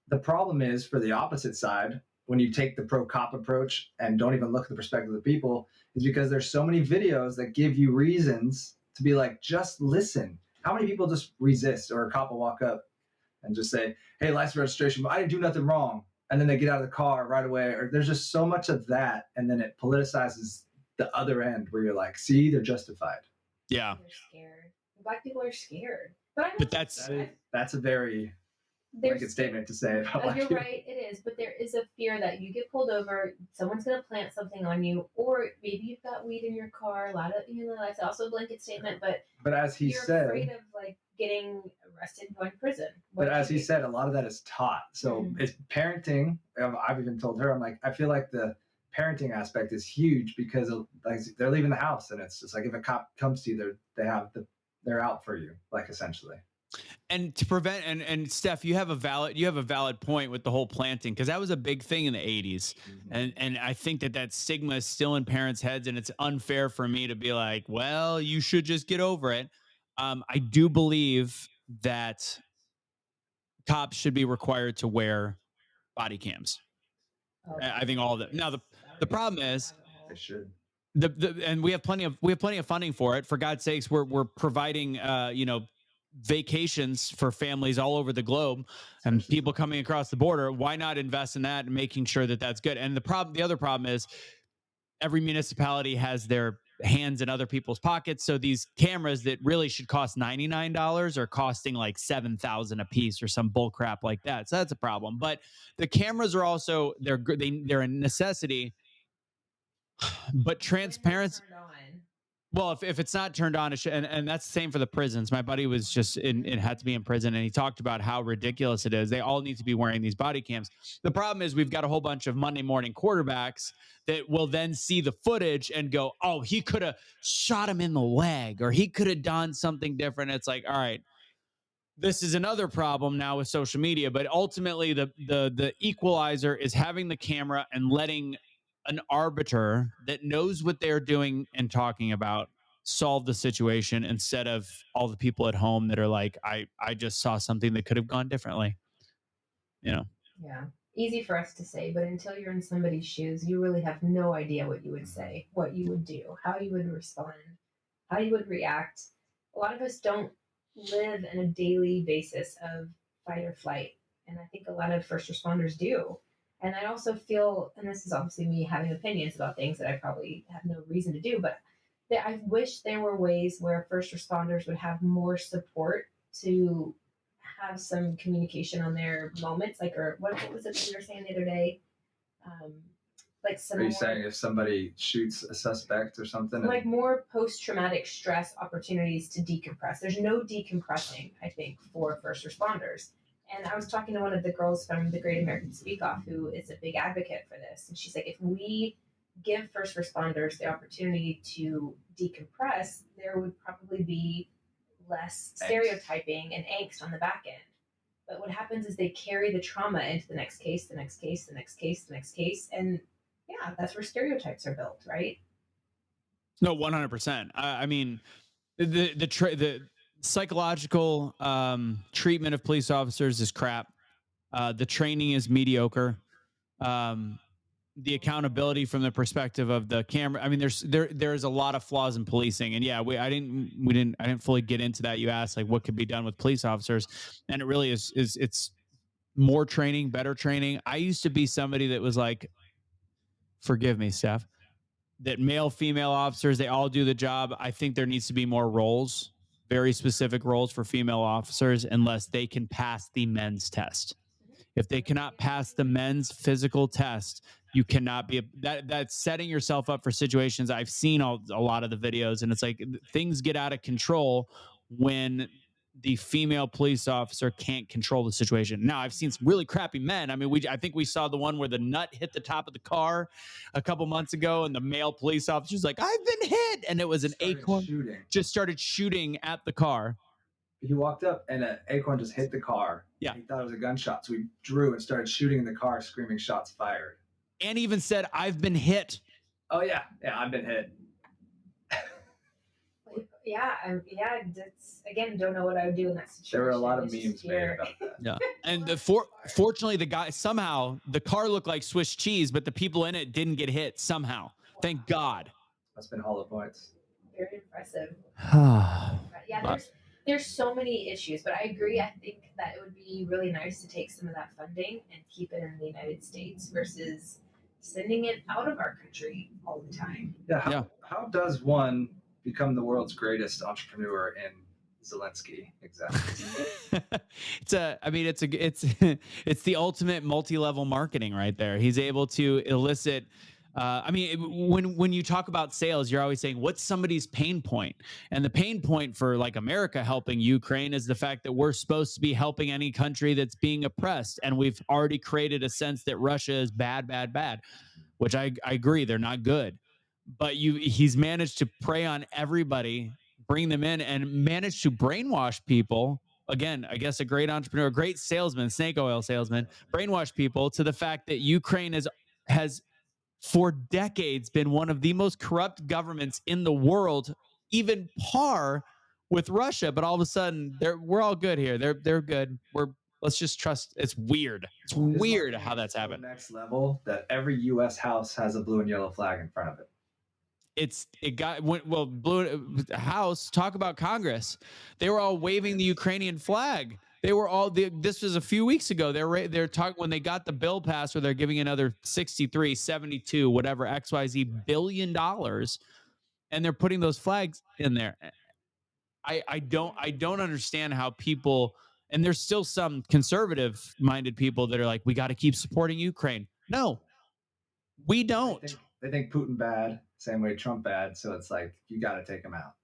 The problem is, for the opposite side, when you take the pro-cop approach and don't even look at the perspective of the people, is because there's so many videos that give you reasons to be like, just listen. How many people just resist, or a cop will walk up and just say, hey, license registration, I didn't do nothing wrong. And then they get out of the car right away. Or there's just so much of that. And then it politicizes the other end, where you're like, see, they're justified. Yeah. They're scared. Black people are scared. But that's a very blanket statement to say about black you're people. Right, it is. But there is a fear that you get pulled over, someone's going to plant something on you, or maybe you've got weed in your car. A lot of, that's also a blanket statement. But as he said, afraid of getting arrested and going to prison. But as he said, a lot of that is taught. So it's parenting. I've even told her, I'm like, I feel like the parenting aspect is huge, because they're leaving the house, and it's just like, if a cop comes to you, they're out for you, essentially. And to prevent, and Steph, you have a valid point with the whole planting, because that was a big thing in the 80s. And I think that stigma is still in parents' heads, and it's unfair for me to be like, well, you should just get over it. I do believe that cops should be required to wear body cams. I think all of them. Now the problem is they should. And we have plenty of funding for it. For God's sakes, we're providing vacations for families all over the globe, and people coming across the border. Why not invest in that and making sure that that's good? And the other problem is, every municipality has their hands in other people's pockets. So these cameras that really should cost $99 are costing like $7,000 a piece or some bull crap like that. So that's a problem. But the cameras are also they're a necessity But When transparency. turned on. Well, if it's not turned on, it should, and that's the same for the prisons. My buddy was just in, it had to be in prison, and he talked about how ridiculous it is. They all need to be wearing these body cams. The problem is we've got a whole bunch of Monday morning quarterbacks that will then see the footage and go, "Oh, he could have shot him in the leg, or he could have done something different." It's like, all right, this is another problem now with social media, but ultimately the equalizer is having the camera and letting an arbiter that knows what they're doing and talking about solve the situation, instead of all the people at home that are like, I just saw something that could have gone differently, you know. Yeah. Easy for us to say, but until you're in somebody's shoes, you really have no idea what you would say, what you would do, how you would respond, how you would react. A lot of us don't live in a daily basis of fight or flight. And I think a lot of first responders do. And I also feel, and this is obviously me having opinions about things that I probably have no reason to do, but that I wish there were ways where first responders would have more support to have some communication on their moments, like, or what was it that you were saying the other day? Um, like some Are you more, saying if somebody shoots a suspect or something? like more post-traumatic stress opportunities to decompress. There's no decompressing, I think, for first responders. And I was talking to one of the girls from the Great American Speak Off who is a big advocate for this. And she's like, if we give first responders the opportunity to decompress, there would probably be less stereotyping and angst on the back end. But what happens is they carry the trauma into the next case, the next case, the next case, the next case. And yeah, that's where stereotypes are built, right? No, 100%. I mean, the psychological treatment of police officers is crap. The training is mediocre. Um, the accountability from the perspective of the camera. I mean, there's a lot of flaws in policing, and yeah, I didn't fully get into that. You asked like what could be done with police officers, and it really is it's more training, better training. I used to be somebody that was like, forgive me, Steph, that male, female officers, they all do the job. I think there needs to be more roles, very specific roles for female officers, unless they can pass the men's test. If they cannot pass the men's physical test, you cannot be that's setting yourself up for situations. I've seen a lot of the videos, and it's like things get out of control when the female police officer can't control the situation. Now, I've seen some really crappy men. I mean, I think we saw the one where the nut hit the top of the car a couple months ago, and the male police officer's like, "I've been hit," and it was an acorn just started shooting at the car. He walked up and an acorn just hit the car. Yeah. He thought it was a gunshot, so he drew and started shooting in the car, screaming shots fired. And even said, "I've been hit." Oh yeah, I've been hit. Yeah, that's, again, don't know what I would do in that situation. There were a lot of memes made about that. Yeah, and fortunately, the guy, somehow the car looked like Swiss cheese, but the people in it didn't get hit somehow. Thank God. That's been hollow points. Very impressive. Yeah, there's so many issues, but I agree. I think that it would be really nice to take some of that funding and keep it in the United States versus sending it out of our country all the time. Yeah. How does one become the world's greatest entrepreneur in Zelensky? Exactly. It's the ultimate multi-level marketing right there. He's able to elicit. When you talk about sales, you're always saying, what's somebody's pain point? And the pain point for like America helping Ukraine is the fact that we're supposed to be helping any country that's being oppressed. And we've already created a sense that Russia is bad, bad, bad, which I agree. They're not good. But he's managed to prey on everybody, bring them in, and managed to brainwash people. Again, I guess a great entrepreneur, a great salesman, snake oil salesman, brainwash people to the fact that Ukraine has for decades been one of the most corrupt governments in the world, even par with Russia. But all of a sudden, we're all good here. They're good. Let's just trust. It's weird. It's weird how that's happened. Next level that every U.S. house has a blue and yellow flag in front of it. Blue House, talk about Congress. They were all waving the Ukrainian flag. They were all. This was a few weeks ago. They're talking when they got the bill passed, where they're giving another 63, 72, whatever XYZ $billion, and they're putting those flags in there. I don't understand how people, and there's still some conservative minded people that are like, we got to keep supporting Ukraine. No, we don't. they think Putin bad, same way Trump bad. So it's like you got to take him out.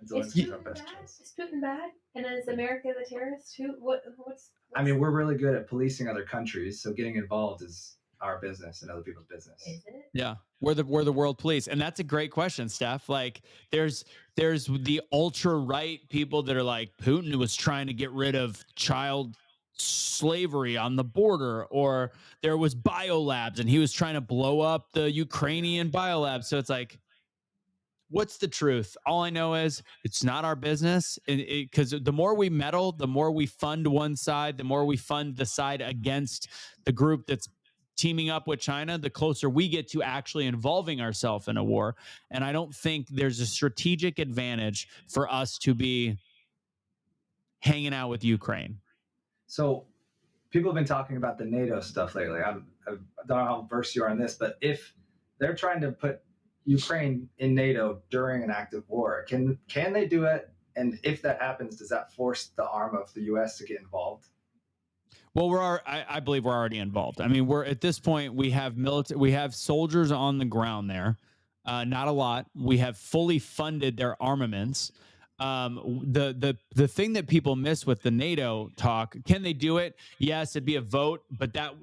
Is Putin bad? And is America the terrorist? What's I mean, we're really good at policing other countries, so getting involved is our business and other people's business. Is it? Yeah, we're the world police, and that's a great question, Steph. Like, there's the ultra right people that are like, Putin was trying to get rid of child slavery on the border, or there was biolabs and he was trying to blow up the Ukrainian biolabs. So it's like, what's the truth? All I know is it's not our business, because the more we meddle, the more we fund one side, the more we fund the side against the group that's teaming up with China, the closer we get to actually involving ourselves in a war. And I don't think there's a strategic advantage for us to be hanging out with Ukraine. So people have been talking about the NATO stuff lately. I don't know how versed you are on this, but if they're trying to put Ukraine in NATO during an active war, can they do it? And if that happens, does that force the arm of the U.S. to get involved? Well, I believe we're already involved. I mean, we're at this point, we have soldiers on the ground there. Not a lot. We have fully funded their armaments. The thing that people miss with the NATO talk, can they do it? Yes, it'd be a vote, but that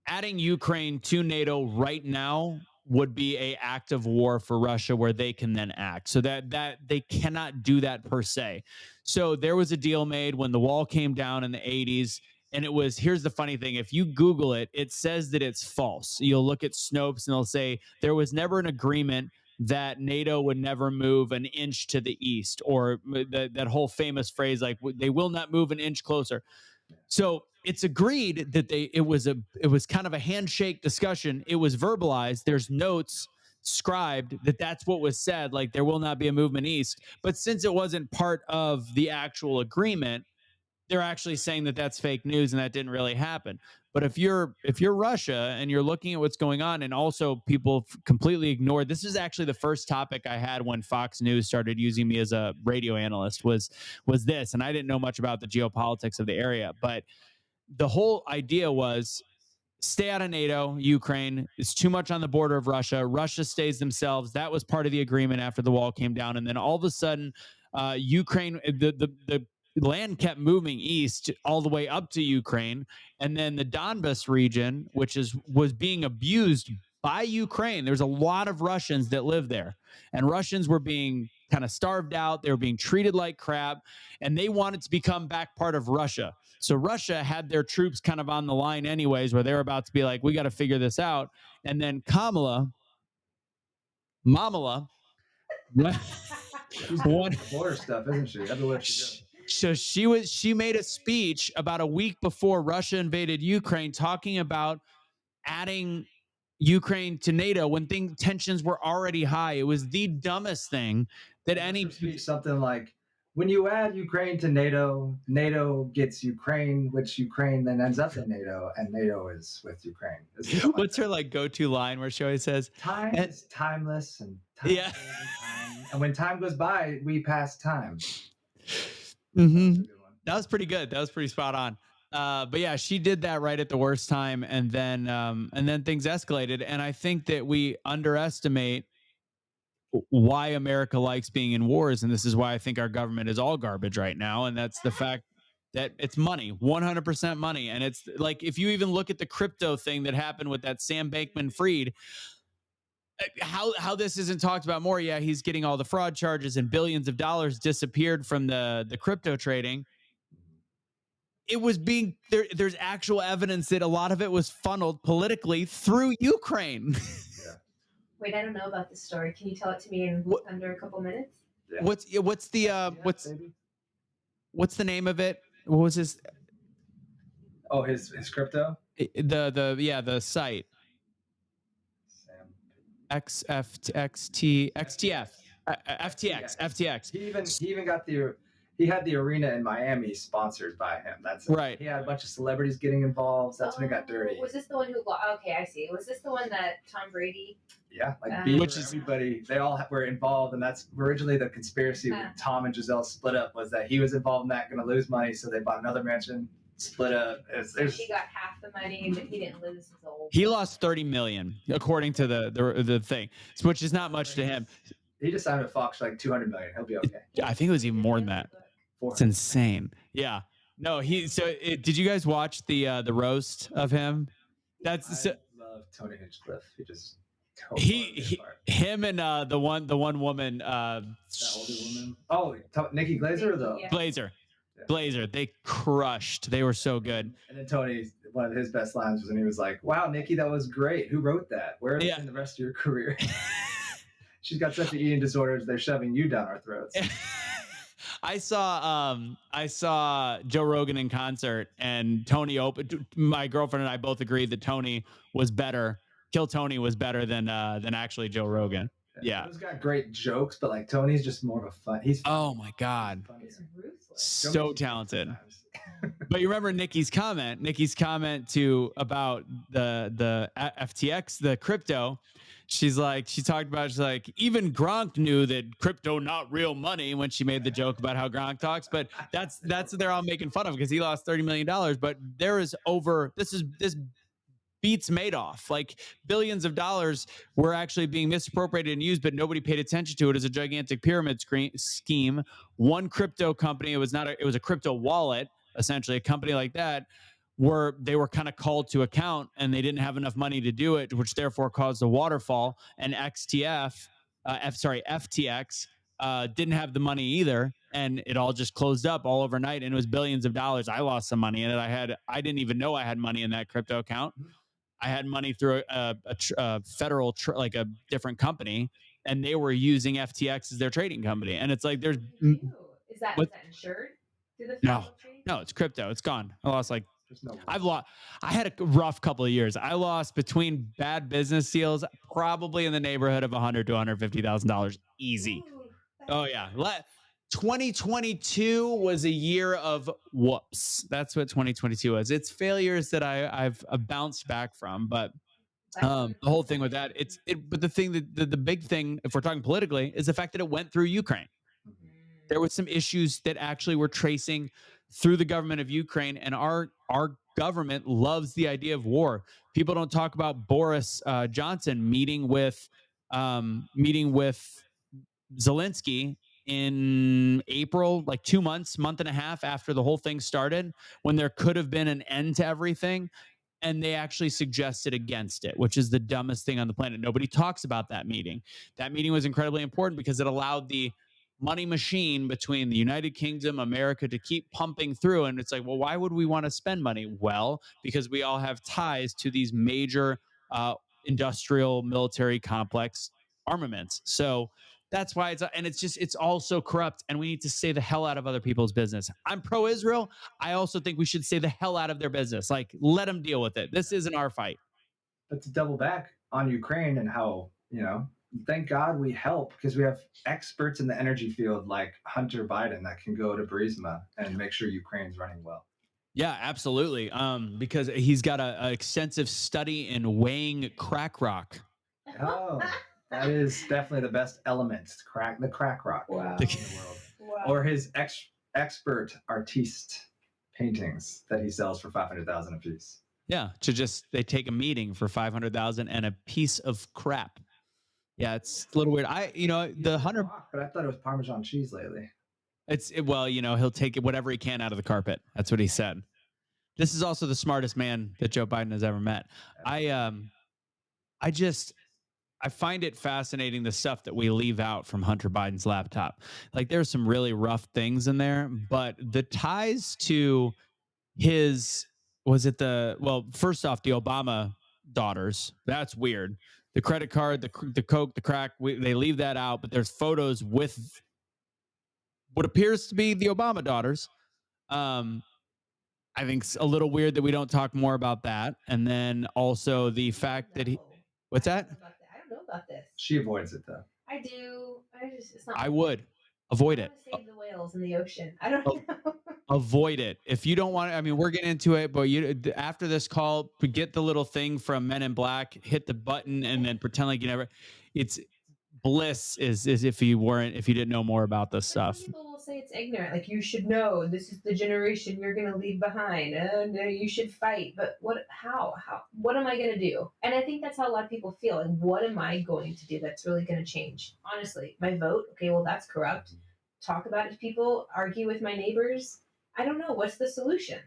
adding Ukraine to NATO right now would be a act of war for Russia where they can then act. So that they cannot do that per se. So there was a deal made when the wall came down in the 80s. And it was, here's the funny thing. If you Google it, it says that it's false. You'll look at Snopes and they'll say there was never an agreement that NATO would never move an inch to the east, or that whole famous phrase, like they will not move an inch closer. So it's agreed that it was kind of a handshake discussion. It was verbalized. There's notes scribed that that's what was said, like there will not be a movement east. But since it wasn't part of the actual agreement, they're actually saying that that's fake news and that didn't really happen. But if you're Russia and you're looking at what's going on, and also people completely ignored, this is actually the first topic I had when Fox News started using me as a radio analyst was this, and I didn't know much about the geopolitics of the area, but the whole idea was stay out of NATO. Ukraine is too much on the border of Russia. Russia stays themselves. That was part of the agreement after the wall came down, and then all of a sudden, Ukraine, the land kept moving east all the way up to Ukraine, and then the Donbas region, which was being abused by Ukraine. There's a lot of Russians that live there, and Russians were being kind of starved out. They were being treated like crap, and they wanted to become back part of Russia. So Russia had their troops kind of on the line anyways, where they were about to be like, we got to figure this out. And then Mamala, she's doing border stuff, isn't she? Everywhere she goes. So she made a speech about a week before Russia invaded Ukraine, talking about adding Ukraine to NATO when tensions were already high. It was the dumbest thing that any speech. Something like, when you add Ukraine to NATO, NATO gets Ukraine, which Ukraine then ends up in NATO, and NATO is with Ukraine. What's her go-to line where she always says, "Time is timeless, and time yeah, time. And when time goes by, we pass time." Mm-hmm. That was pretty good. That was pretty spot on. But yeah, she did that right at the worst time, and then things escalated. And I think that we underestimate why America likes being in wars, and this is why I think our government is all garbage right now. And that's the fact that it's money, 100% money. And it's like, if you even look at the crypto thing that happened with that Sam Bankman-Fried, how this isn't talked about more. Yeah, he's getting all the fraud charges and billions of dollars disappeared from the crypto trading. It was being there's actual evidence that a lot of it was funneled politically through Ukraine. Wait, I don't know about this story. Can you tell it to me in under a couple minutes? Yeah. What's the name of it? What was his? Oh, his crypto. The site. FTX. He even got he had the arena in Miami sponsored by him. That's right. He had a bunch of celebrities getting involved. That's when it got dirty. Was this the one who? Okay, I see. Was this the one that Tom Brady? Yeah, Bieber, everybody, they all were involved, and that's originally the conspiracy when Tom and Giselle split up, was that he was involved in that, going to lose money, so they bought another mansion. split up. She got half the money, but he didn't lose his old. He lost 30 million, according to the thing, which is not much to him. He just signed with Fox for like 200 million. He'll be okay. I think it was even more than that. It's insane. Yeah. No, did you guys watch the roast of him? I love Tony Hinchcliffe. Him and the one woman, that older woman. Oh, Nikki Glazer or the Glazer. Glazer, they crushed. They were so good. And then Tony, one of his best lines was when he was like, "Wow, Nikki, that was great. Who wrote that? Where are they in the rest of your career?" She's got such an eating disorders. They're shoving you down our throats. I saw Joe Rogan in concert, and Tony opened. My girlfriend and I both agreed that Tony was better. Kill Tony was better than actually Joe Rogan. Yeah, he's got great jokes, but like Tony's just more of a fun. He's funny. Oh my god, so talented. But you remember Nikki's comment about the FTX, the crypto. She's like, even Gronk knew that crypto not real money when she made the joke about how Gronk talks. But that's what they're all making fun of, because he lost $30 million. But this beats Madoff. Like, billions of dollars were actually being misappropriated and used, but nobody paid attention to it as a gigantic pyramid scheme. One crypto company, it was a crypto wallet, essentially a company like that, they were kind of called to account, and they didn't have enough money to do it, which therefore caused the waterfall. And FTX didn't have the money either, and it all just closed up all overnight, and it was billions of dollars. I lost some money in it. I didn't even know I had money in that crypto account. I had money through a federal, like a different company, and they were using FTX as their trading company. And it's like, is that insured through the federal trade? No, it's crypto. It's gone. I lost I had a rough couple of years. I lost, between bad business deals, probably in the neighborhood of $100,000 to $150,000 easy. Oh yeah. 2022 was a year of whoops. That's what 2022 was. It's failures that I've bounced back from, but the whole thing with that, but the big thing, if we're talking politically, is the fact that it went through Ukraine. There was some issues that actually were tracing through the government of Ukraine, and our government loves the idea of war. People don't talk about Boris Johnson meeting with Zelensky in April, like 2 months, month and a half after the whole thing started, when there could have been an end to everything. And they actually suggested against it, which is the dumbest thing on the planet. Nobody talks about that meeting. That meeting was incredibly important because it allowed the money machine between the United Kingdom, America, to keep pumping through. And it's like, well, why would we want to spend money? Well, because we all have ties to these major industrial military complex armaments. So that's why it's all so corrupt, and we need to stay the hell out of other people's business. I'm pro-Israel. I also think we should stay the hell out of their business. Like, let them deal with it. This isn't our fight. But to double back on Ukraine and how, thank God we help, because we have experts in the energy field like Hunter Biden that can go to Burisma and make sure Ukraine's running well. Yeah, absolutely. Because he's got an extensive study in weighing crack rock. Oh, that is definitely the best element, the crack rock in the world. Wow. Or his expert artiste paintings that he sells for $500,000 a piece. Yeah, they take a meeting for $500,000 and a piece of crap. Yeah, it's a little weird. The Hunter, but I thought it was Parmesan cheese lately. He'll take whatever he can out of the carpet. That's what he said. This is also the smartest man that Joe Biden has ever met. I find it fascinating, the stuff that we leave out from Hunter Biden's laptop. Like, there's some really rough things in there, but the ties to first off, the Obama daughters, that's weird. The credit card, the coke, the crack, they leave that out, but there's photos with what appears to be the Obama daughters. I think it's a little weird that we don't talk more about that. And then also the fact that what's that? I don't know about this. She avoids it though. I do. It's not. I would avoid it. Save the whales in the ocean. I don't know. Avoid it. If you don't want to, we're getting into it, but after this call, get the little thing from Men in Black, hit the button, and then pretend like you never. It's bliss is if you didn't know more about this stuff. People will say it's ignorant. Like, you should know this is the generation you're going to leave behind, and you should fight. But what am I going to do? And I think that's how a lot of people feel. And what am I going to do that's really going to change? Honestly, my vote. Okay, well, that's corrupt. Talk about it to people. Argue with my neighbors. I don't know. What's the solution?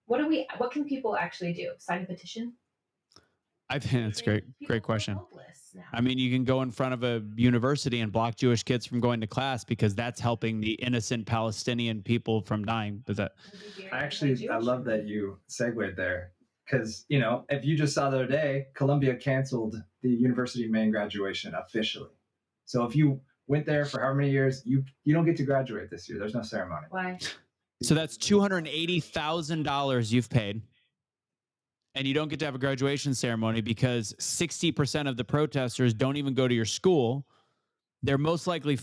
What can people actually do? Sign a petition? I think that's great. People Great feel question. helpless now. I mean, you can go in front of a university and block Jewish kids from going to class because that's helping the innocent Palestinian people from dying. But that I love that you segued there, because, if you just saw the other day, Columbia canceled the University of Maine graduation officially. So if you went there for however many years, you don't get to graduate this year. There's no ceremony. Why? So that's $280,000 you've paid. And you don't get to have a graduation ceremony because 60% of the protesters don't even go to your school. They're most likely,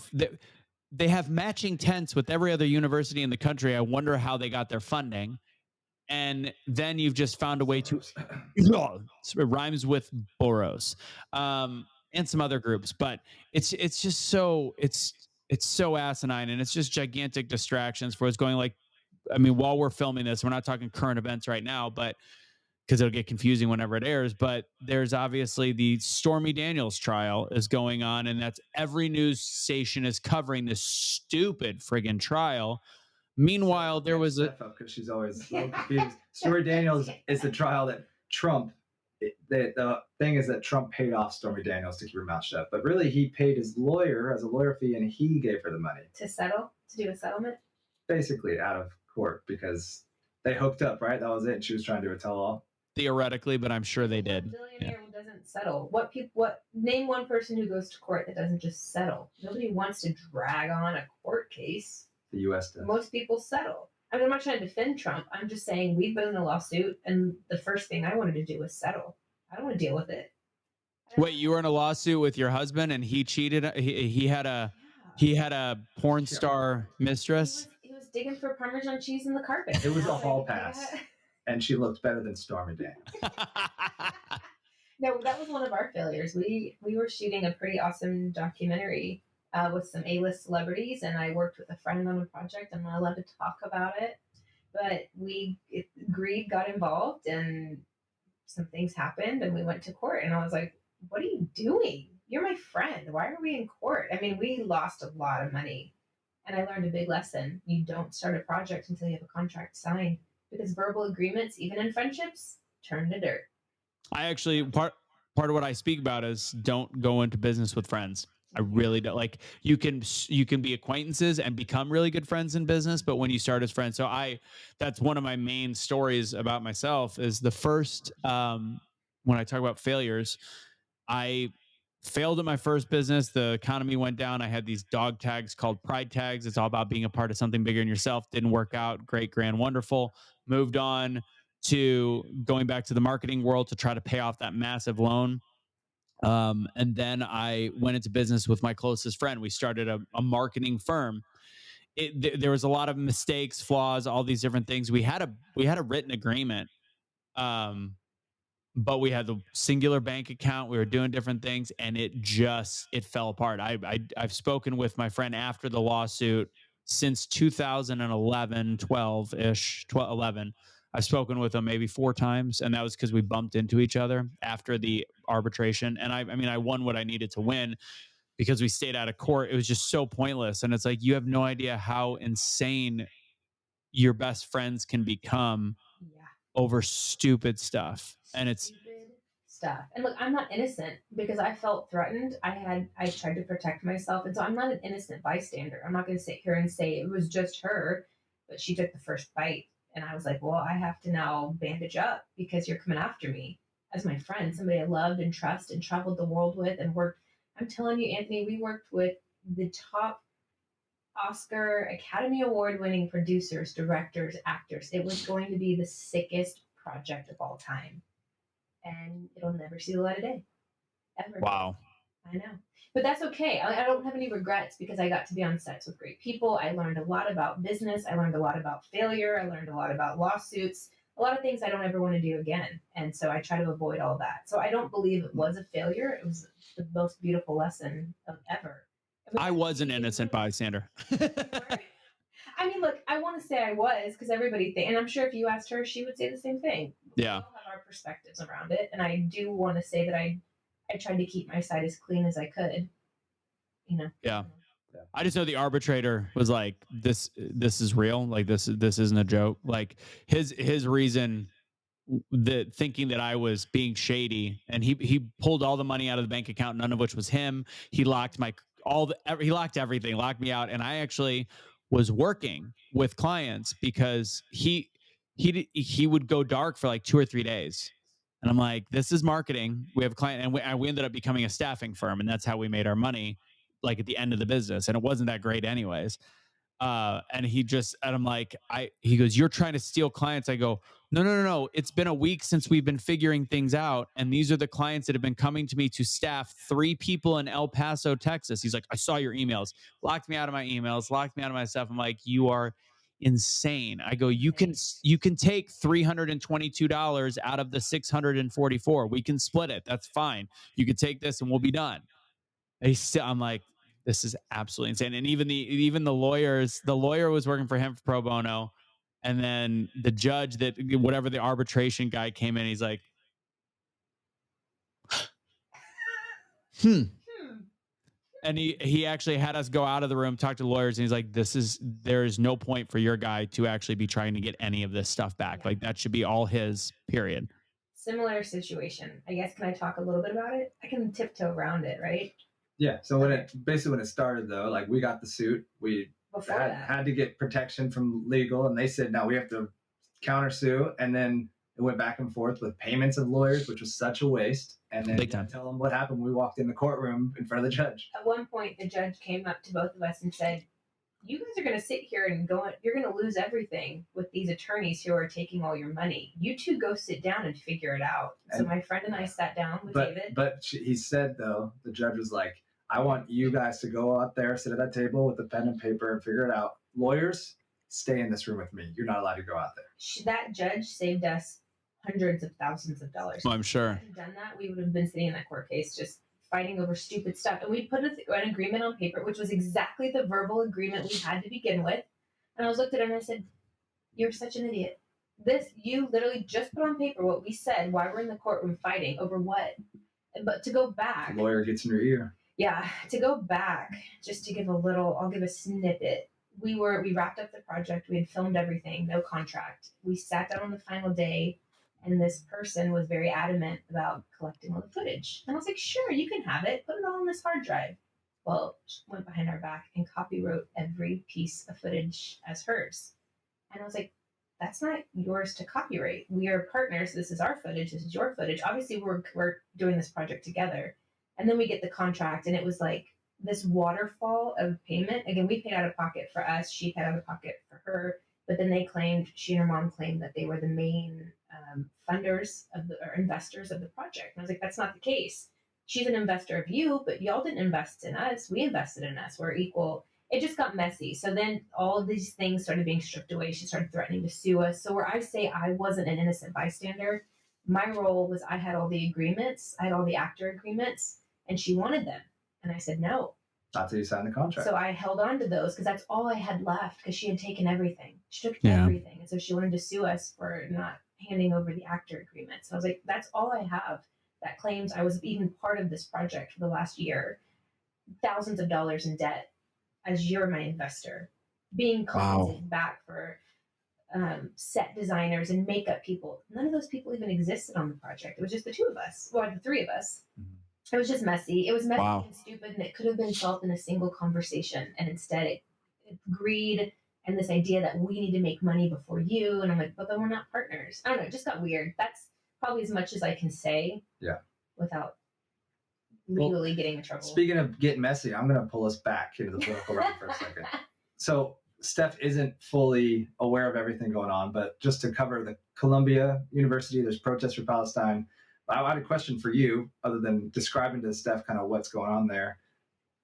they have matching tents with every other university in the country. I wonder how they got their funding. And then you've just found a way to, it rhymes with Boros, and some other groups. But it's just so, it's so asinine, and it's just gigantic distractions for what's going. Like, I mean, while we're filming this, we're not talking current events right now, but because it'll get confusing whenever it airs. But there's obviously the Stormy Daniels trial is going on, and that's every news station is covering this stupid friggin' trial. Meanwhile, there was because she's always a little confused. Stormy Daniels is the trial that Trump. The thing is that Trump paid off Stormy Daniels to keep her mouth shut, but really he paid his lawyer as a lawyer fee, and he gave her the money to do a settlement, basically out of court, because they hooked up, right? That was it. She was trying to do a tell-all. Theoretically, but I'm sure they did. Billionaire doesn't settle. Name one person who goes to court that doesn't just settle. Nobody wants to drag on a court case. The U.S. does. Most people settle. I mean, I'm not trying to defend Trump. I'm just saying we've been in a lawsuit, and the first thing I wanted to do was settle. I don't want to deal with it. Wait, you were in a lawsuit with your husband, and he cheated? He had a porn star mistress? He was digging for Parmesan cheese in the carpet. It was a hall pass. And she looked better than Stormy Daniels. No, that was one of our failures. We were shooting a pretty awesome documentary with some A-list celebrities, and I worked with a friend on a project. I'm not allowed to talk about it, but greed got involved, and some things happened, and we went to court. And I was like, "What are you doing? You're my friend. Why are we in court?" I mean, we lost a lot of money, and I learned a big lesson. You don't start a project until you have a contract signed. Because verbal agreements, even in friendships, turn to dirt. I actually, part of what I speak about is don't go into business with friends. I really don't. Like, you can be acquaintances and become really good friends in business, but when you start as friends, that's one of my main stories about myself is the first, when I talk about failures, I failed at my first business. The economy went down. I had these dog tags called pride tags. It's all about being a part of something bigger than yourself. Didn't work out. Great, grand, wonderful. Moved on to going back to the marketing world to try to pay off that massive loan. And then I went into business with my closest friend. We started a marketing firm. There was a lot of mistakes, flaws, all these different things. We had a written agreement. But we had the singular bank account. We were doing different things, and it fell apart. I've spoken with my friend after the lawsuit since 2011, 12-ish, 11. I've spoken with him maybe 4 times, and that was because we bumped into each other after the arbitration. And I mean, I won what I needed to win because we stayed out of court. It was just so pointless. And it's like, you have no idea how insane your best friends can become over stupid stuff. And it's stupid stuff. And look, I'm not innocent because I felt threatened. I tried to protect myself. And so I'm not an innocent bystander. I'm not going to sit here and say it was just her, but she took the first bite. And I was like, well, I have to now bandage up because you're coming after me as my friend, somebody I loved and trust and traveled the world with and worked. I'm telling you, Anthony, we worked with the top Oscar, Academy Award winning producers, directors, actors. It was going to be the sickest project of all time. And it'll never see the light of day. Ever. Wow. I know. But that's okay. I don't have any regrets because I got to be on sets with great people. I learned a lot about business. I learned a lot about failure. I learned a lot about lawsuits. A lot of things I don't ever want to do again. And so I try to avoid all that. So I don't believe it was a failure. It was the most beautiful lesson of ever. I was an innocent bystander. I mean, look, I want to say I was because everybody and I'm sure if you asked her, she would say the same thing. Yeah. We all have our perspectives around it, and I do want to say that I tried to keep my side as clean as I could. Yeah. I just know the arbitrator was like, this is real. Like this isn't a joke. Like his reason, that thinking that I was being shady, and he pulled all the money out of the bank account, none of which was him. He locked he locked everything, locked me out. And I actually was working with clients because he would go dark for like 2 or 3 days. And I'm like, this is marketing. We have a client, and we ended up becoming a staffing firm, and that's how we made our money, like at the end of the business. And it wasn't that great anyways. And I'm like, he goes, you're trying to steal clients. I go, no. It's been a week since we've been figuring things out. And these are the clients that have been coming to me to staff 3 people in El Paso, Texas. He's like, I saw your emails, locked me out of my emails, locked me out of my stuff. I'm like, you are insane. I go, you can take $322 out of the 644. We can split it. That's fine. You can take this and we'll be done. I'm like, this is absolutely insane. And even the lawyer was working for him for pro bono. And then the judge, that whatever the arbitration guy came in, he's like, and he actually had us go out of the room, talk to lawyers, and he's like, there is no point for your guy to actually be trying to get any of this stuff back. Like that should be all his, period. Similar situation. I guess, can I talk a little bit about it? I can tiptoe around it, right? Yeah. So when it started though, like we got the suit, we had to get protection from legal, and they said, no, we have to countersue. And then it went back and forth with payments of lawyers, which was such a waste. And then tell them what happened when we walked in the courtroom in front of the judge. At one point, the judge came up to both of us and said, you guys are going to sit here and you're going to lose everything with these attorneys who are taking all your money. You two go sit down and figure it out. So my friend and I sat down with David. But he said, though, the judge was like, I want you guys to go out there, sit at that table with a pen and paper and figure it out. Lawyers, stay in this room with me. You're not allowed to go out there. That judge saved us hundreds of thousands of dollars. Oh, I'm sure. If we hadn't done that, we would have been sitting in that court case just fighting over stupid stuff. And we put an agreement on paper, which was exactly the verbal agreement we had to begin with. And I looked at him and I said, you're such an idiot. You literally just put on paper what we said while we're in the courtroom fighting over what? But to go back. The lawyer gets in your ear. Yeah, to go back, just to give I'll give a snippet. We wrapped up the project. We had filmed everything, no contract. We sat down on the final day, and this person was very adamant about collecting all the footage. And I was like, sure, you can have it. Put it all on this hard drive. Well, she went behind our back and copywrote every piece of footage as hers. And I was like, that's not yours to copyright. We are partners. This is our footage. This is your footage. Obviously, we're doing this project together. And then we get the contract, and it was like this waterfall of payment. Again, we paid out of pocket for us. She paid out of pocket for her. But then she and her mom claimed that they were the main funders or investors of the project. And I was like, that's not the case. She's an investor of you, but y'all didn't invest in us. We invested in us. We're equal. It just got messy. So then all of these things started being stripped away. She started threatening to sue us. So where I say I wasn't an innocent bystander, my role was I had all the agreements. I had all the actor agreements. And she wanted them. And I said, no. Not till you sign the contract. So I held on to those because that's all I had left because she had taken everything. She took everything. And so she wanted to sue us for not handing over the actor agreement. So I was like, that's all I have that claims I was even part of this project for the last year. Thousands of dollars in debt as you're my investor. Being compensated back for set designers and makeup people. None of those people even existed on the project. It was just the 2 of us, or the 3 of us. Mm-hmm. It was just messy. It was messy and stupid, and it could have been solved in a single conversation. And instead, it greed and this idea that we need to make money before you. And I'm like, but then we're not partners. I don't know. It just got weird. That's probably as much as I can say. Yeah. Without legally getting in trouble. Speaking of getting messy, I'm going to pull us back into the political realm for a second. So Steph isn't fully aware of everything going on, but just to cover the Columbia University, there's protests for Palestine. I had a question for you, other than describing to Steph kind of what's going on there.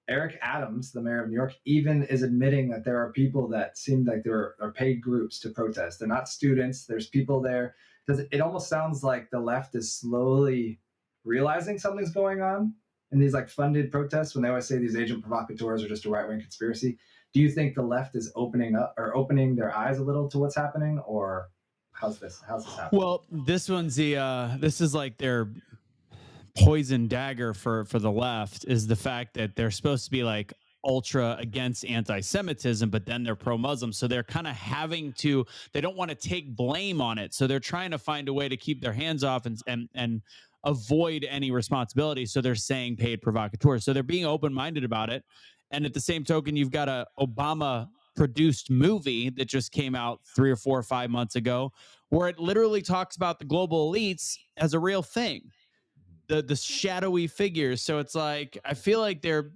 Eric Adams, the mayor of New York, even is admitting that there are people that seem like there are paid groups to protest. They're not students. There's people there. It almost sounds like the left is slowly realizing something's going on in these like funded protests when they always say these agent provocateurs are just a right-wing conspiracy. Do you think the left is opening up or opening their eyes a little to what's happening, or how's this happening? Well, this one's this is like their poison dagger for the left, is the fact that they're supposed to be like ultra against anti-Semitism, but then they're pro-Muslim. So they're kind of having to, they don't want to take blame on it. So they're trying to find a way to keep their hands off and avoid any responsibility. So they're saying paid provocateurs. So they're being open-minded about it. And at the same token, you've got a Obama produced movie that just came out 3 or 4 or 5 months ago, where it literally talks about the global elites as a real thing, the shadowy figures. So it's like, I feel like they're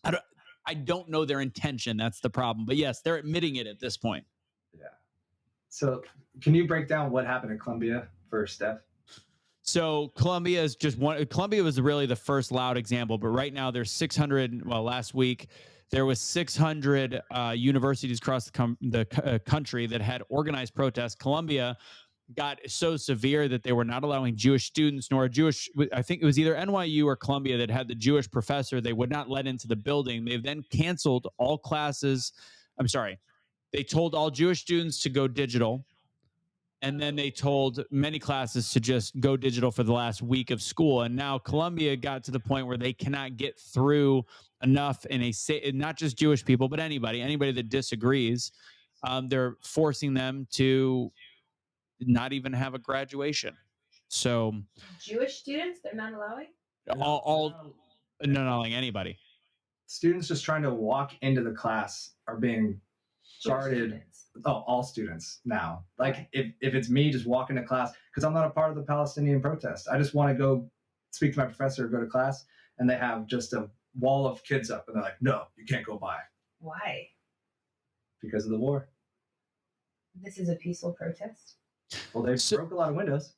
I don't I don't know their intention. That's the problem. But yes, they're admitting it at this point. Yeah. So can you break down what happened at Columbia for Steph? So Columbia is just one. Columbia was really the first loud example, but right now there's 600. Well, last week there was 600 universities across the country that had organized protests. Columbia got so severe that they were not allowing Jewish students, nor a Jewish, I think it was either NYU or Columbia that had the Jewish professor, they would not let into the building. They've then canceled all classes. I'm sorry. They told all Jewish students to go digital. And then they told many classes to just go digital for the last week of school. And now Columbia got to the point where they cannot get through enough not just Jewish people, but anybody that disagrees. They're forcing them to not even have a graduation. So Jewish students, they're not allowing? all not allowing anybody. Students just trying to walk into the class are being guarded. Oh, all students now. Like if it's me just walking to class, because I'm not a part of the Palestinian protest. I just want to go speak to my professor or go to class, and they have just a wall of kids up, and they're like, no, you can't go by. Why? Because of the war. This is a peaceful protest? Well, they broke a lot of windows.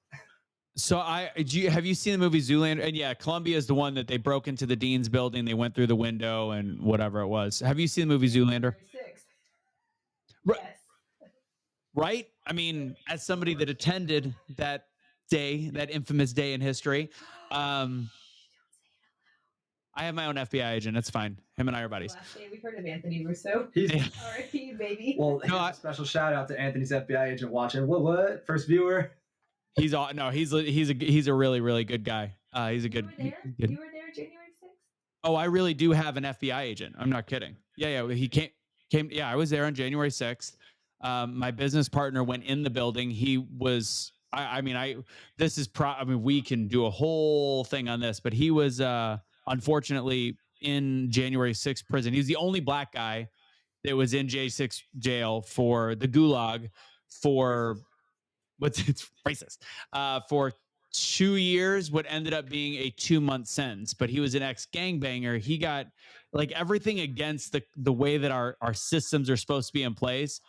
So have you seen the movie Zoolander? And yeah, Columbia is the one that they broke into the dean's building. They went through the window and whatever it was. Have you seen the movie Zoolander? Yes. Right? I mean, as somebody that attended that day, that infamous day in history, I have my own FBI agent. It's fine. Him and I are buddies. Last day we've heard of Anthony Russo. He's R.I.P. baby. Well, a special shout out to Anthony's FBI agent watching. What? First viewer. He's a really, really good guy. He's a good. You were there January 6th? Oh, I really do have an FBI agent. I'm not kidding. Yeah. He came. Yeah, I was there on January 6th. My business partner went in the building. He was. We can do a whole thing on this, but he was unfortunately in January 6th prison. He was the only black guy that was in J6 jail for the gulag for it's racist for 2 years, what ended up being a 2-month sentence. But he was an ex-gangbanger. He got like everything against the way that our systems are supposed to be in place.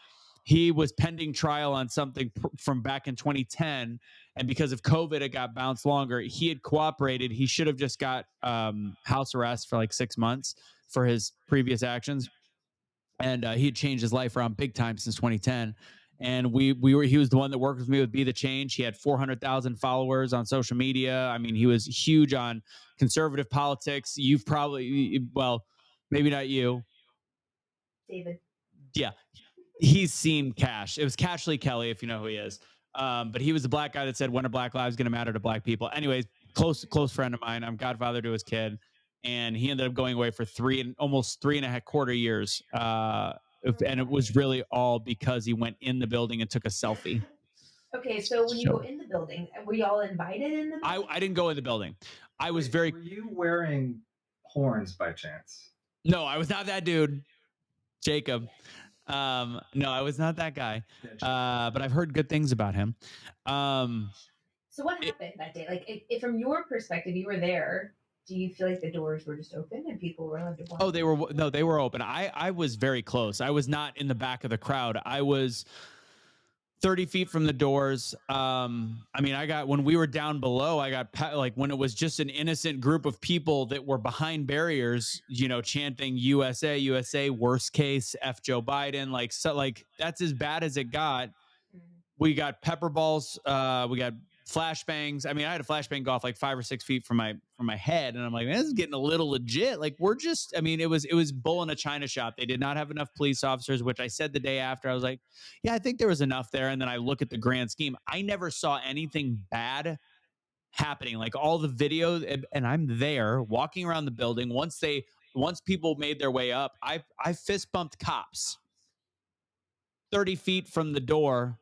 He was pending trial on something from back in 2010. And because of COVID, it got bounced longer. He had cooperated. He should have just got house arrest for like 6 months for his previous actions. And he had changed his life around big time since 2010. And he was the one that worked with me with Be the Change. He had 400,000 followers on social media. I mean, he was huge on conservative politics. You've probably, well, maybe not you. David. Yeah. He's seen Cash. It was Cashley Kelly, if you know who he is. But he was the black guy that said, when are black lives going to matter to black people? Anyways, close friend of mine. I'm godfather to his kid. And he ended up going away for almost 3.25 years. And it was really all because he went in the building and took a selfie. Okay, so when you go in the building, were you all invited in the building? I didn't go in the building. Were you wearing horns by chance? No, I was not that dude. Jacob. No, I was not that guy. But I've heard good things about him. So what happened that day? Like, if from your perspective, you were there. Do you feel like the doors were just open and people were allowed to walk? Oh, they were open. I was very close. I was not in the back of the crowd. I was 30 feet from the doors. When we were down below, when it was just an innocent group of people that were behind barriers, chanting USA, USA, worst case, F Joe Biden. That's as bad as it got. We got pepper balls. We got flashbangs. I mean, I had a flashbang go off like 5 or 6 feet from my head, and I'm like, man, this is getting a little legit. Like, we're just, I mean, it was bull in a china shop. They did not have enough police officers, which I said the day after. I was like, yeah, I think there was enough there. And then I look at the grand scheme. I never saw anything bad happening. Like all the videos, and I'm there walking around the building. Once people made their way up, I fist bumped cops 30 feet from the door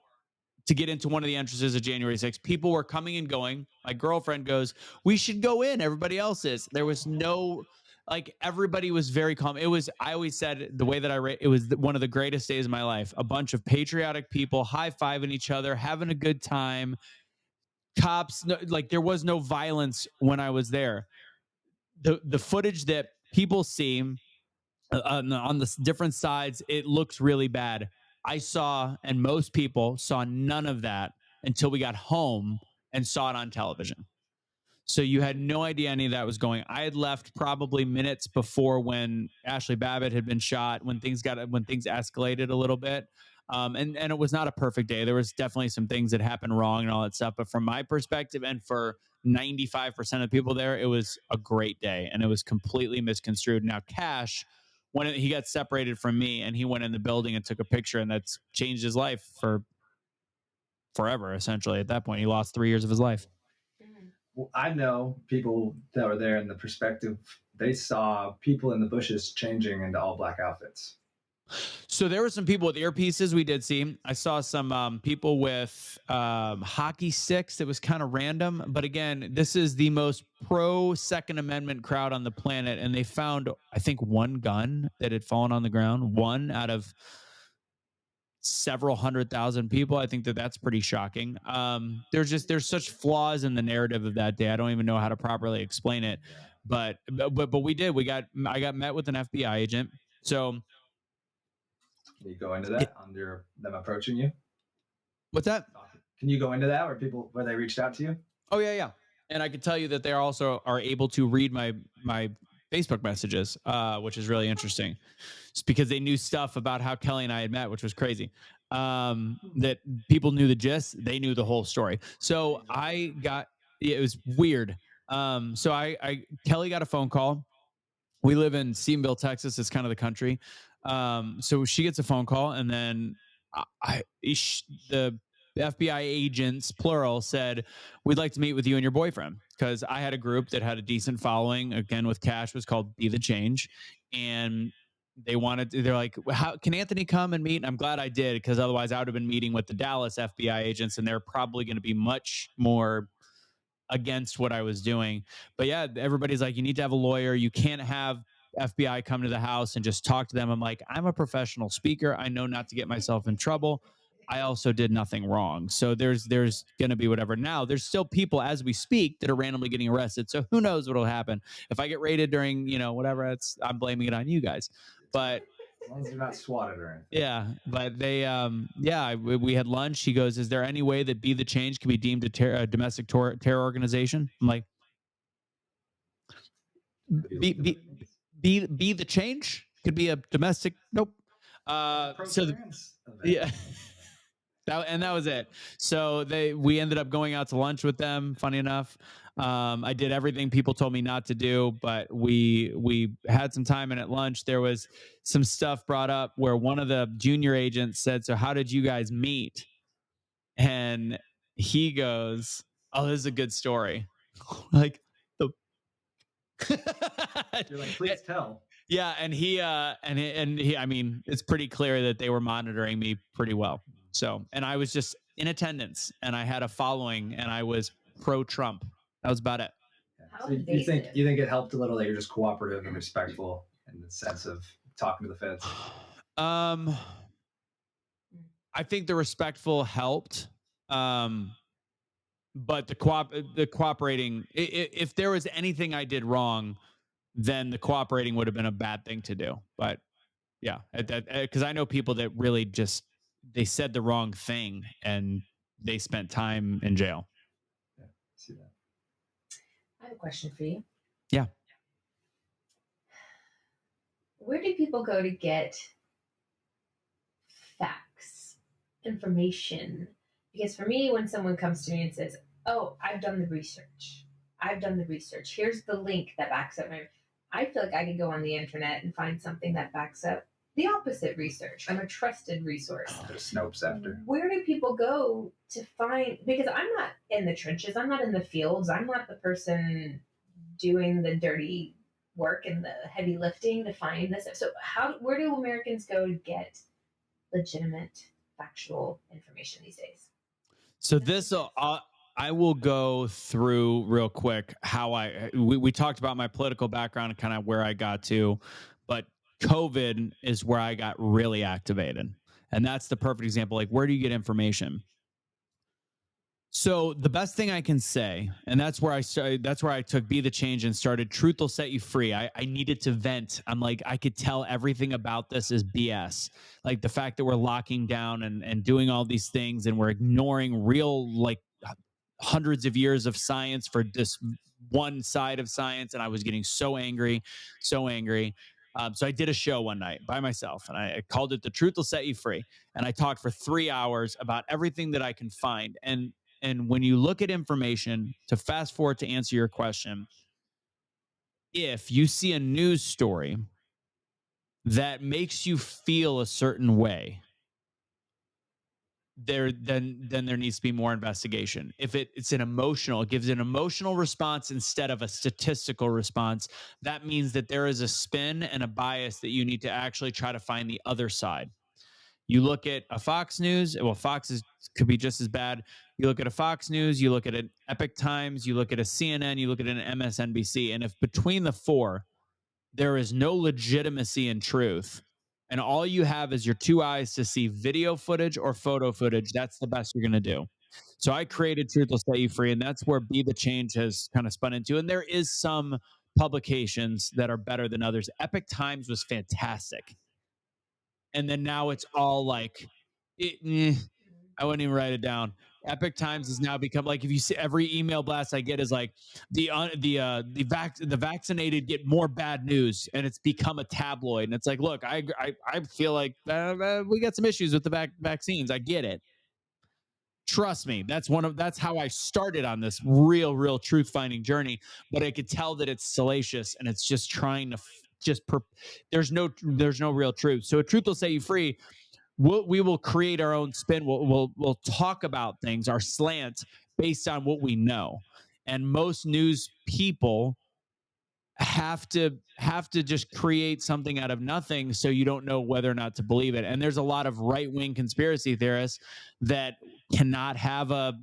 to get into one of the entrances of January 6th. People were coming and going. My girlfriend goes, we should go in. Everybody else is. There was no, like, everybody was very calm. It was, I always said the way that it was one of the greatest days of my life. A bunch of patriotic people high-fiving each other, having a good time. Cops, like, there was no violence when I was there. The footage that people see on the different sides, it looks really bad. I saw, and most people saw, none of that until we got home and saw it on television. So you had no idea any of that was going. I had left probably minutes before when Ashley Babbitt had been shot, when things escalated a little bit. And it was not a perfect day. There was definitely some things that happened wrong and all that stuff. But from my perspective, and for 95% of people there, it was a great day, and it was completely misconstrued. Now, Cash, when he got separated from me and he went in the building and took a picture, and that's changed his life for forever, essentially. At that point, he lost 3 years of his life. Well, I know people that were there in the perspective, they saw people in the bushes changing into all black outfits. So there were some people with earpieces we did see. I saw some people with hockey sticks. It was kind of random. But again, this is the most pro Second Amendment crowd on the planet. And they found, I think, one gun that had fallen on the ground. One out of several 100,000 people. I think that's pretty shocking. There's such flaws in the narrative of that day. I don't even know how to properly explain it. But we did. I got met with an FBI agent. So can you go into that under them approaching you? What's that? Can you go into that where they reached out to you? Oh, yeah. And I can tell you that they also are able to read my Facebook messages, which is really interesting. It's because they knew stuff about how Kelly and I had met, which was crazy. That people knew the gist. They knew the whole story. So it was weird. Kelly got a phone call. We live in Stephenville, Texas. It's kind of the country. So she gets a phone call, and then the FBI agents, plural, said, we'd like to meet with you and your boyfriend, because I had a group that had a decent following, again, with Cash, was called Be the Change. And they're like, how can Anthony come and meet? And I'm glad I did, because otherwise I would have been meeting with the Dallas FBI agents, and they're probably going to be much more against what I was doing. But yeah, everybody's like, you need to have a lawyer. You can't have FBI come to the house and just talk to them. I'm like, I'm a professional speaker. I know not to get myself in trouble. I also did nothing wrong. So there's going to be whatever. Now, there's still people as we speak that are randomly getting arrested. So who knows what'll happen. If I get raided during, whatever, I'm blaming it on you guys. But as long as they're not swatted or anything. Yeah, but they, we had lunch. He goes, is there any way that Be the Change can be deemed a domestic terror organization? I'm like, be the Change could be a domestic. Nope. Yeah. That was it. So we ended up going out to lunch with them. Funny enough, I did everything people told me not to do, but we had some time, and at lunch there was some stuff brought up where one of the junior agents said, "So how did you guys meet?" And he goes, "Oh, this is a good story." Like the You're like, please tell. Yeah, and he I mean, it's pretty clear that they were monitoring me pretty well. So, and I was just in attendance, and I had a following, and I was pro-Trump. That was about it. So you think it helped a little that you're just cooperative and respectful in the sense of talking to the feds? I think the respectful helped. But the cooperating, if there was anything I did wrong, then the cooperating would have been a bad thing to do. But yeah, because I know people that really just, they said the wrong thing and they spent time in jail. Yeah, see that. I have a question for you. Yeah. Where do people go to get facts, information? Because for me, when someone comes to me and says, oh, I've done the research. I've done the research. Here's the link that backs up my. I feel like I could go on the internet and find something that backs up the opposite research from a trusted resource. Put a Snopes after. Where do people go to find? Because I'm not in the trenches. I'm not in the fields. I'm not the person doing the dirty work and the heavy lifting to find this. So where do Americans go to get legitimate, factual information these days? So I will go through real quick how we talked about my political background and kind of where I got to, but COVID is where I got really activated. And that's the perfect example. Like, where do you get information? So the best thing I can say, and that's where I started, that's where I took Be the Change and started Truth Will Set You Free. I needed to vent. I'm like, I could tell everything about this is BS. Like the fact that we're locking down and doing all these things and we're ignoring real, like, hundreds of years of science for this one side of science. And I was getting so angry, so angry. So I did a show one night by myself and I called it The Truth Will Set You Free. And I talked for 3 hours about everything that I can find. And when you look at information, to fast forward to answer your question, if you see a news story that makes you feel a certain way, then there needs to be more investigation. If it's an emotional, it gives an emotional response instead of a statistical response, that means that there is a spin and a bias that you need to actually try to find the other side. You look at a Fox News, well, could be just as bad. You look at a Fox News, you look at an Epic Times, you look at a CNN, you look at an MSNBC, and if between the four, there is no legitimacy and truth, and all you have is your two eyes to see video footage or photo footage, that's the best you're going to do. So I created Truth Will Set You Free, and that's where Be the Change has kind of spun into. And there is some publications that are better than others. Epic Times was fantastic. And then now it's all like, I wouldn't even write it down. Epic Times has now become like, if you see every email blast I get is like the vaccinated get more bad news, and it's become a tabloid. And it's like, look, I feel like we got some issues with the vaccines. I get it. Trust me, that's how I started on this real truth finding journey. But I could tell that it's salacious and it's just trying to there's no real truth. So a Truth Will Set You Free. We will create our own spin. We'll talk about things, our slant, based on what we know. And most news people have to just create something out of nothing, so you don't know whether or not to believe it. And there's a lot of right-wing conspiracy theorists that cannot have I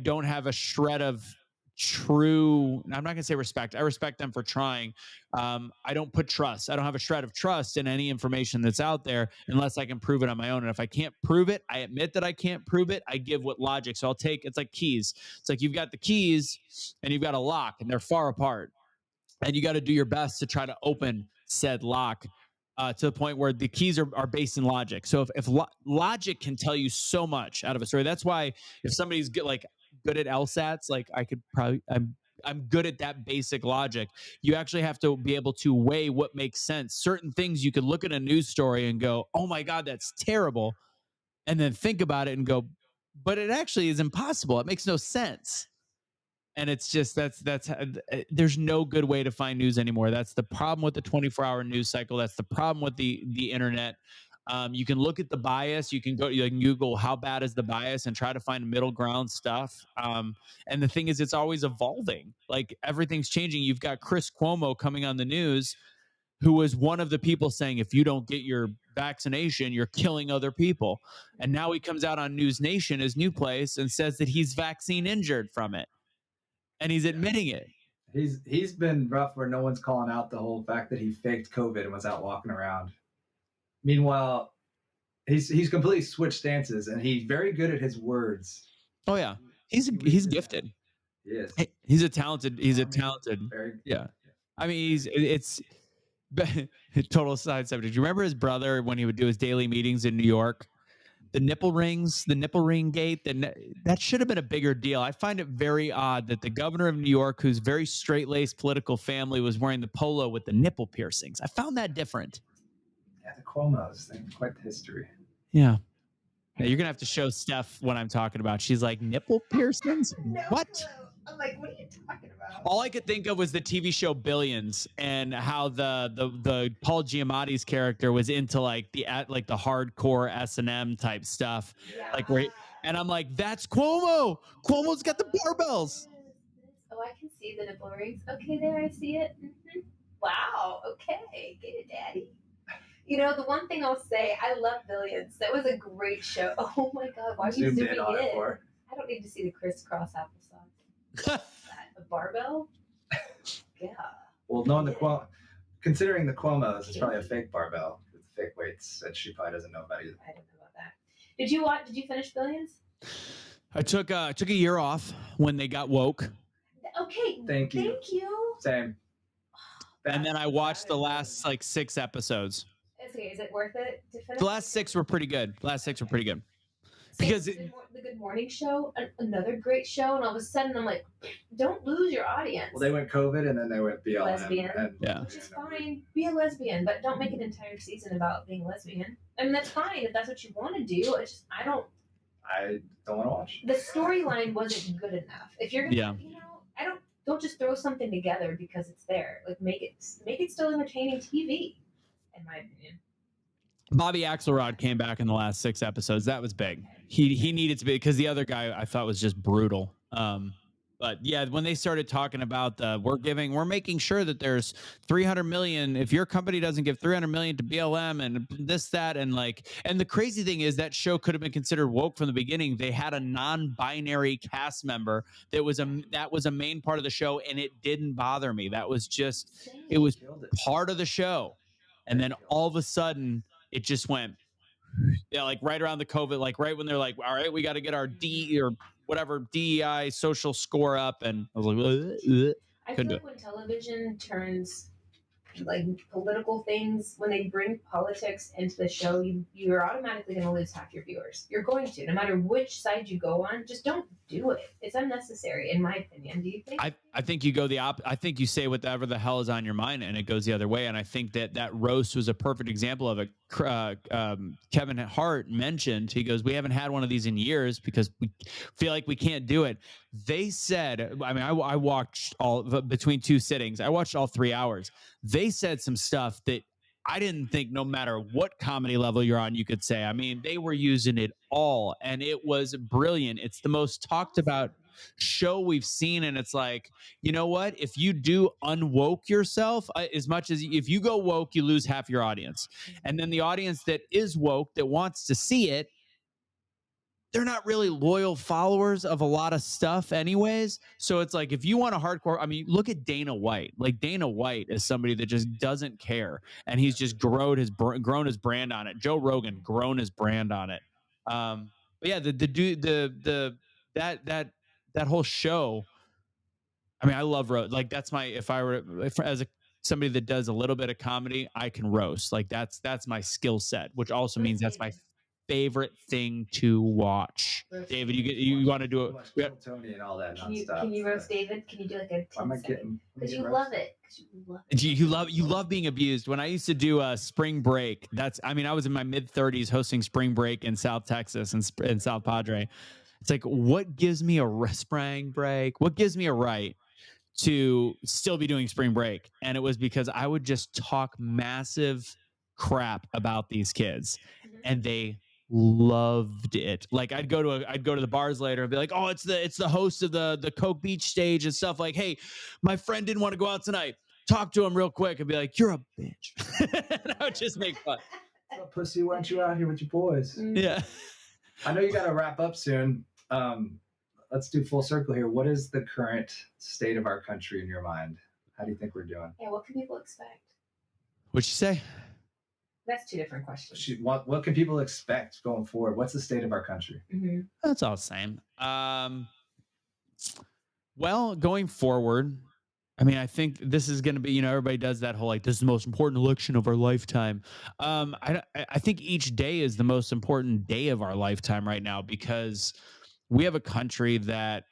don't have a shred of true, I'm not going to say respect. I respect them for trying. I don't put trust. I don't have a shred of trust in any information that's out there unless I can prove it on my own. And if I can't prove it, I admit that I can't prove it. I give what logic. So it's like keys. It's like you've got the keys and you've got a lock and they're far apart. And you got to do your best to try to open said lock to the point where the keys are based in logic. So if logic can tell you so much out of a story, that's why if somebody's good at LSATs, like I'm good at that basic logic. You actually have to be able to weigh what makes sense. Certain things you could look at a news story and go, oh my God, that's terrible. And then think about it and go, but it actually is impossible. It makes no sense. And it's just there's no good way to find news anymore. That's the problem with the 24-hour news cycle. That's the problem with the internet. You can look at the bias. You can Google how bad is the bias and try to find middle ground stuff. And the thing is, it's always evolving. Like everything's changing. You've got Chris Cuomo coming on the news, who was one of the people saying, if you don't get your vaccination, you're killing other people. And now he comes out on News Nation, his new place, and says that he's vaccine injured from it. And he's admitting it. He's been rough where no one's calling out the whole fact that he faked COVID and was out walking around. Meanwhile, he's completely switched stances, and he's very good at his words. Oh yeah, he's gifted. Yes, he's a talented. Yeah. I mean, it's total side subject. Do you remember his brother when he would do his daily meetings in New York? The nipple rings, the nipple ring gate, that should have been a bigger deal. I find it very odd that the governor of New York, who's very straight-laced political family, was wearing the polo with the nipple piercings. I found that different. Yeah, the Cuomo's thing, quite the history. Yeah. Yeah, you're gonna have to show Steph what I'm talking about. She's like, nipple piercings? No What? clue. I'm like, what are you talking about? All I could think of was the TV show Billions and how the Paul Giamatti's character was into like the hardcore S&M type stuff. Yeah. Like where and I'm like, that's Cuomo. Cuomo's got the barbells. Oh, I can see the nipple rings. Okay, there, I see it. Wow. Okay, get it, Daddy. You know, the one thing I'll say, I love Billions. That was a great show. Oh my God, why are you zooming in? I don't need to see the crisscross applesauce. A barbell? Yeah. Well, knowing considering the Cuomo's, it's probably a fake barbell with fake weights that she probably doesn't know about either. I don't know about that. Did you finish Billions? I took a year off when they got woke. Okay. Thank you. Thank you. Same. And then I watched the last like 6 episodes. Is it worth it to finish? The last 6 were pretty good. So Because the Good Morning Show, another great show, and all of a sudden I'm like, don't lose your audience. Well, they went COVID and then they went BLM. Lesbian. Yeah. Which is fine. Be a lesbian, but don't make an entire season about being lesbian. I mean, that's fine if that's what you want to do. It's just I don't want to watch. The storyline wasn't good enough. If you're gonna, don't just throw something together because it's there. Like make it still entertaining TV, in my opinion. Bobby Axelrod came back in the last 6 episodes. That was big. He needed to be, because the other guy I thought was just brutal. But yeah, when they started talking about we're making sure that there's 300 million. If your company doesn't give 300 million to BLM and this, that, and the crazy thing is that show could have been considered woke from the beginning. They had a non-binary cast member that was a main part of the show, and it didn't bother me. That was just, it was part of the show. And then all of a sudden it just went, like right around the COVID, like right when they're like, all right, we got to get our D or whatever DEI social score up, and I was like, I feel like when television turns like political things, when they bring politics into the show, you're automatically going to lose half your viewers. You're going to, no matter which side you go on. Just don't do it. It's unnecessary, in my opinion. Do you think? I think you go I think you say whatever the hell is on your mind, and it goes the other way. And I think that roast was a perfect example of it. Kevin Hart mentioned, he goes, we haven't had one of these in years because we feel like we can't do it. They said, I mean, I watched between 2 sittings, I watched all 3 hours. They said some stuff that I didn't think, no matter what comedy level you're on, you could say. I mean, they were using it all, and it was brilliant. It's the most talked about show we've seen, and it's like, you know what? If you do unwoke yourself, as much as if you go woke, you lose half your audience. And then the audience that is woke, that wants to see it, they're not really loyal followers of a lot of stuff anyways. So it's like, if you want a hardcore, I mean, look at Dana White. Like, Dana White is somebody that just doesn't care, and he's just grown his brand on it. Joe Rogan grown his brand on it. But yeah, that whole show, I mean, I love roast. Like, that's my, if as somebody that does a little bit of comedy, I can roast. Like, that's my skill set, which also means that's my favorite thing to watch. David, you want to do it? Tony and all that nonstop. Can you roast David? Can you do like a? Because you love love it. You love being abused. When I used to do spring break, I was in my mid 30s hosting spring break in South Texas and in South Padre. It's like, what gives me a spring break? What gives me a right to still be doing spring break? And it was because I would just talk massive crap about these kids, and they loved it. Like, I'd go to the bars later and be like, oh, it's the host of the Coke Beach stage and stuff. Like, hey, my friend didn't want to go out tonight. Talk to him real quick and be like, you're a bitch. And I would just make fun. Oh, pussy, why aren't you out here with your boys? Yeah. I know you got to wrap up soon. Let's do full circle here. What is the current state of our country in your mind? How do you think we're doing? Yeah, what can people expect? What'd you say? That's 2 different questions. What can people expect going forward? What's the state of our country? Mm-hmm. That's all the same. Well, going forward, I mean, I think this is going to be, everybody does that whole, like, this is the most important election of our lifetime. I think each day is the most important day of our lifetime right now, because we have a country that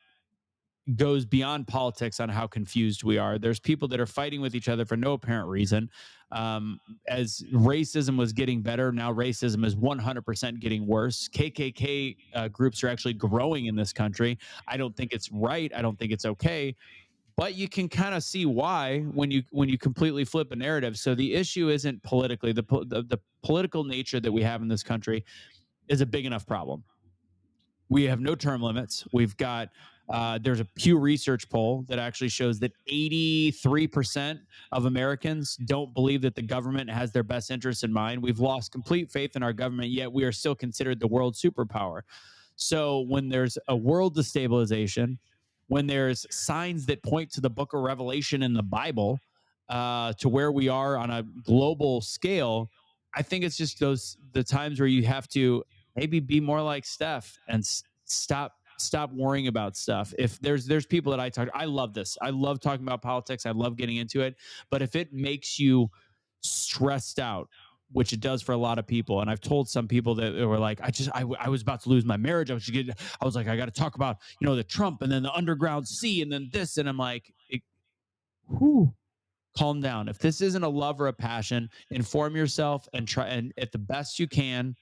goes beyond politics on how confused we are. There's people that are fighting with each other for no apparent reason. As racism was getting better, now racism is 100% getting worse. KKK groups are actually growing in this country. I don't think it's right. I don't think it's okay. But you can kind of see why when you completely flip a narrative. So the issue isn't politically the political nature that we have in this country is a big enough problem. We have no term limits. We've got there's a Pew Research poll that actually shows that 83% of Americans don't believe that the government has their best interests in mind. We've lost complete faith in our government, yet we are still considered the world superpower. So when there's a world destabilization, when there's signs that point to the book of Revelation in the Bible, to where we are on a global scale, I think it's just the times where you have to maybe be more like Steph and stop worrying about stuff. If there's people that I love this. I love talking about politics. I love getting into it. But if it makes you stressed out, which it does for a lot of people, and I've told some people that were like, I was about to lose my marriage. I was like, I got to talk about the Trump and then the underground sea and then this, and I'm like, whew, calm down. If this isn't a love or a passion, inform yourself and try, and at the best you can,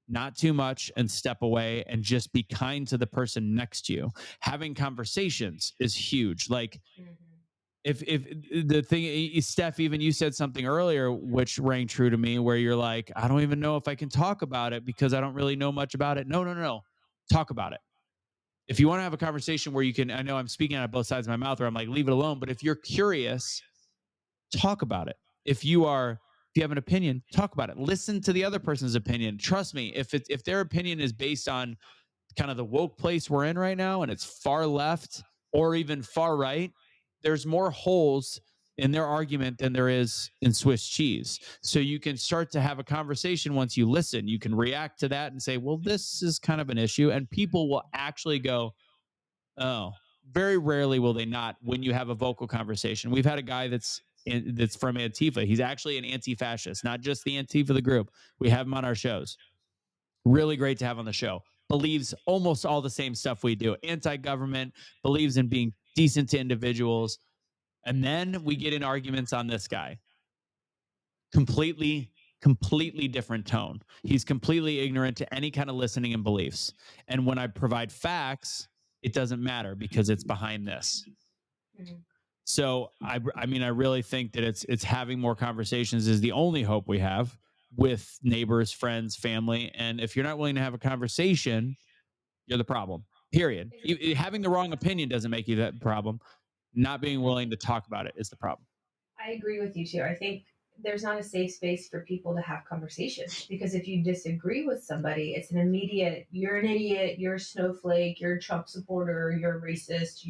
not too much, and step away and just be kind to the person next to you. Having conversations is huge. Like if the thing, Steph, even you said something earlier which rang true to me, where you're like, I don't even know if I can talk about it because I don't really know much about it. No, talk about it. If you want to have a conversation where you can, I know I'm speaking out of both sides of my mouth where I'm like, leave it alone, but if you're curious, talk about it. If you have an opinion, talk about it. Listen to the other person's opinion. Trust me, if their opinion is based on kind of the woke place we're in right now and it's far left or even far right, there's more holes in their argument than there is in Swiss cheese. So you can start to have a conversation once you listen. You can react to that and say, well, this is kind of an issue. And people will actually go, oh, very rarely will they not when you have a vocal conversation. We've had a guy that's from Antifa. He's actually an anti-fascist, not just the Antifa the group. We have him on our shows. Really great to have on the show. Believes almost all the same stuff we do. Anti-government, believes in being decent to individuals. And then we get in arguments on this guy. Completely different tone. He's completely ignorant to any kind of listening and beliefs. And when I provide facts, it doesn't matter because it's behind this. Mm-hmm. So I mean, I really think that it's having more conversations is the only hope we have with neighbors, friends, family. And if you're not willing to have a conversation, you're the problem. Period. Having the wrong opinion doesn't make you that problem. Not being willing to talk about it is the problem. I agree with you too. I think there's not a safe space for people to have conversations because if you disagree with somebody, it's an immediate, you're an idiot, you're a snowflake, you're a Trump supporter, you're a racist,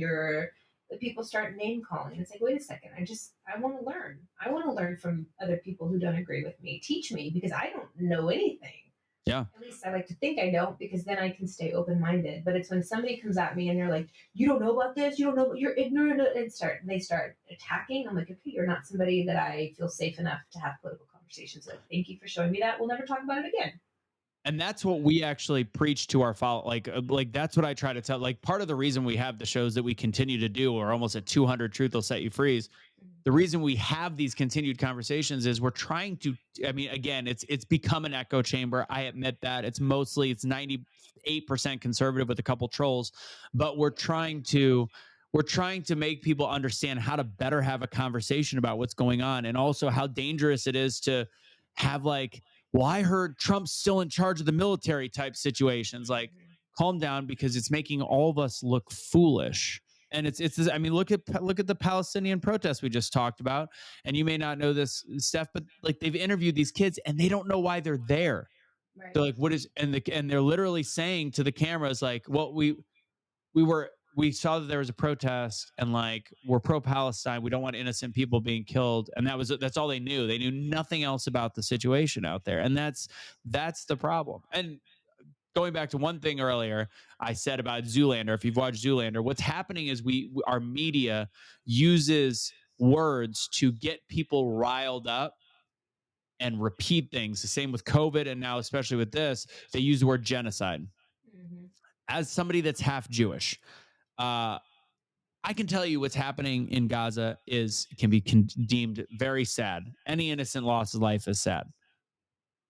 the people start name calling. It's like, wait a second, I want to learn. I want to learn from other people who don't agree with me. Teach me because I don't know anything. Yeah. At least I like to think I don't because then I can stay open-minded. But it's when somebody comes at me and they're like, you don't know about this, you don't know, you're ignorant, and they start attacking. I'm like, okay, you're not somebody that I feel safe enough to have political conversations with. Thank you for showing me that. We'll never talk about it again. And that's what we actually preach to our follow. Like that's what I try to tell. Like part of the reason we have the shows that we continue to do, or almost at 200 Truth Will Set You Freeze. The reason we have these continued conversations is we're trying to, I mean, again, it's become an echo chamber. I admit that it's 98% conservative with a couple trolls, but we're trying to make people understand how to better have a conversation about what's going on. And also how dangerous it is to have like, well, I heard Trump's still in charge of the military type situations. Like, calm down because it's making all of us look foolish. And it's I mean, look at the Palestinian protests we just talked about. And you may not know this, Steph, but like they've interviewed these kids and they don't know why they're there. Right. They're like, what is, and they're literally saying to the cameras, like, well, we saw that there was a protest and like, we're pro-Palestine. We don't want innocent people being killed. And that's all they knew. They knew nothing else about the situation out there. And that's the problem. And going back to one thing earlier, I said about Zoolander. If you've watched Zoolander, what's happening is our media uses words to get people riled up and repeat things. The same with COVID, and now especially with this, they use the word genocide. Mm-hmm. As somebody that's half Jewish, I can tell you what's happening in Gaza can be deemed very sad. Any innocent loss of life is sad.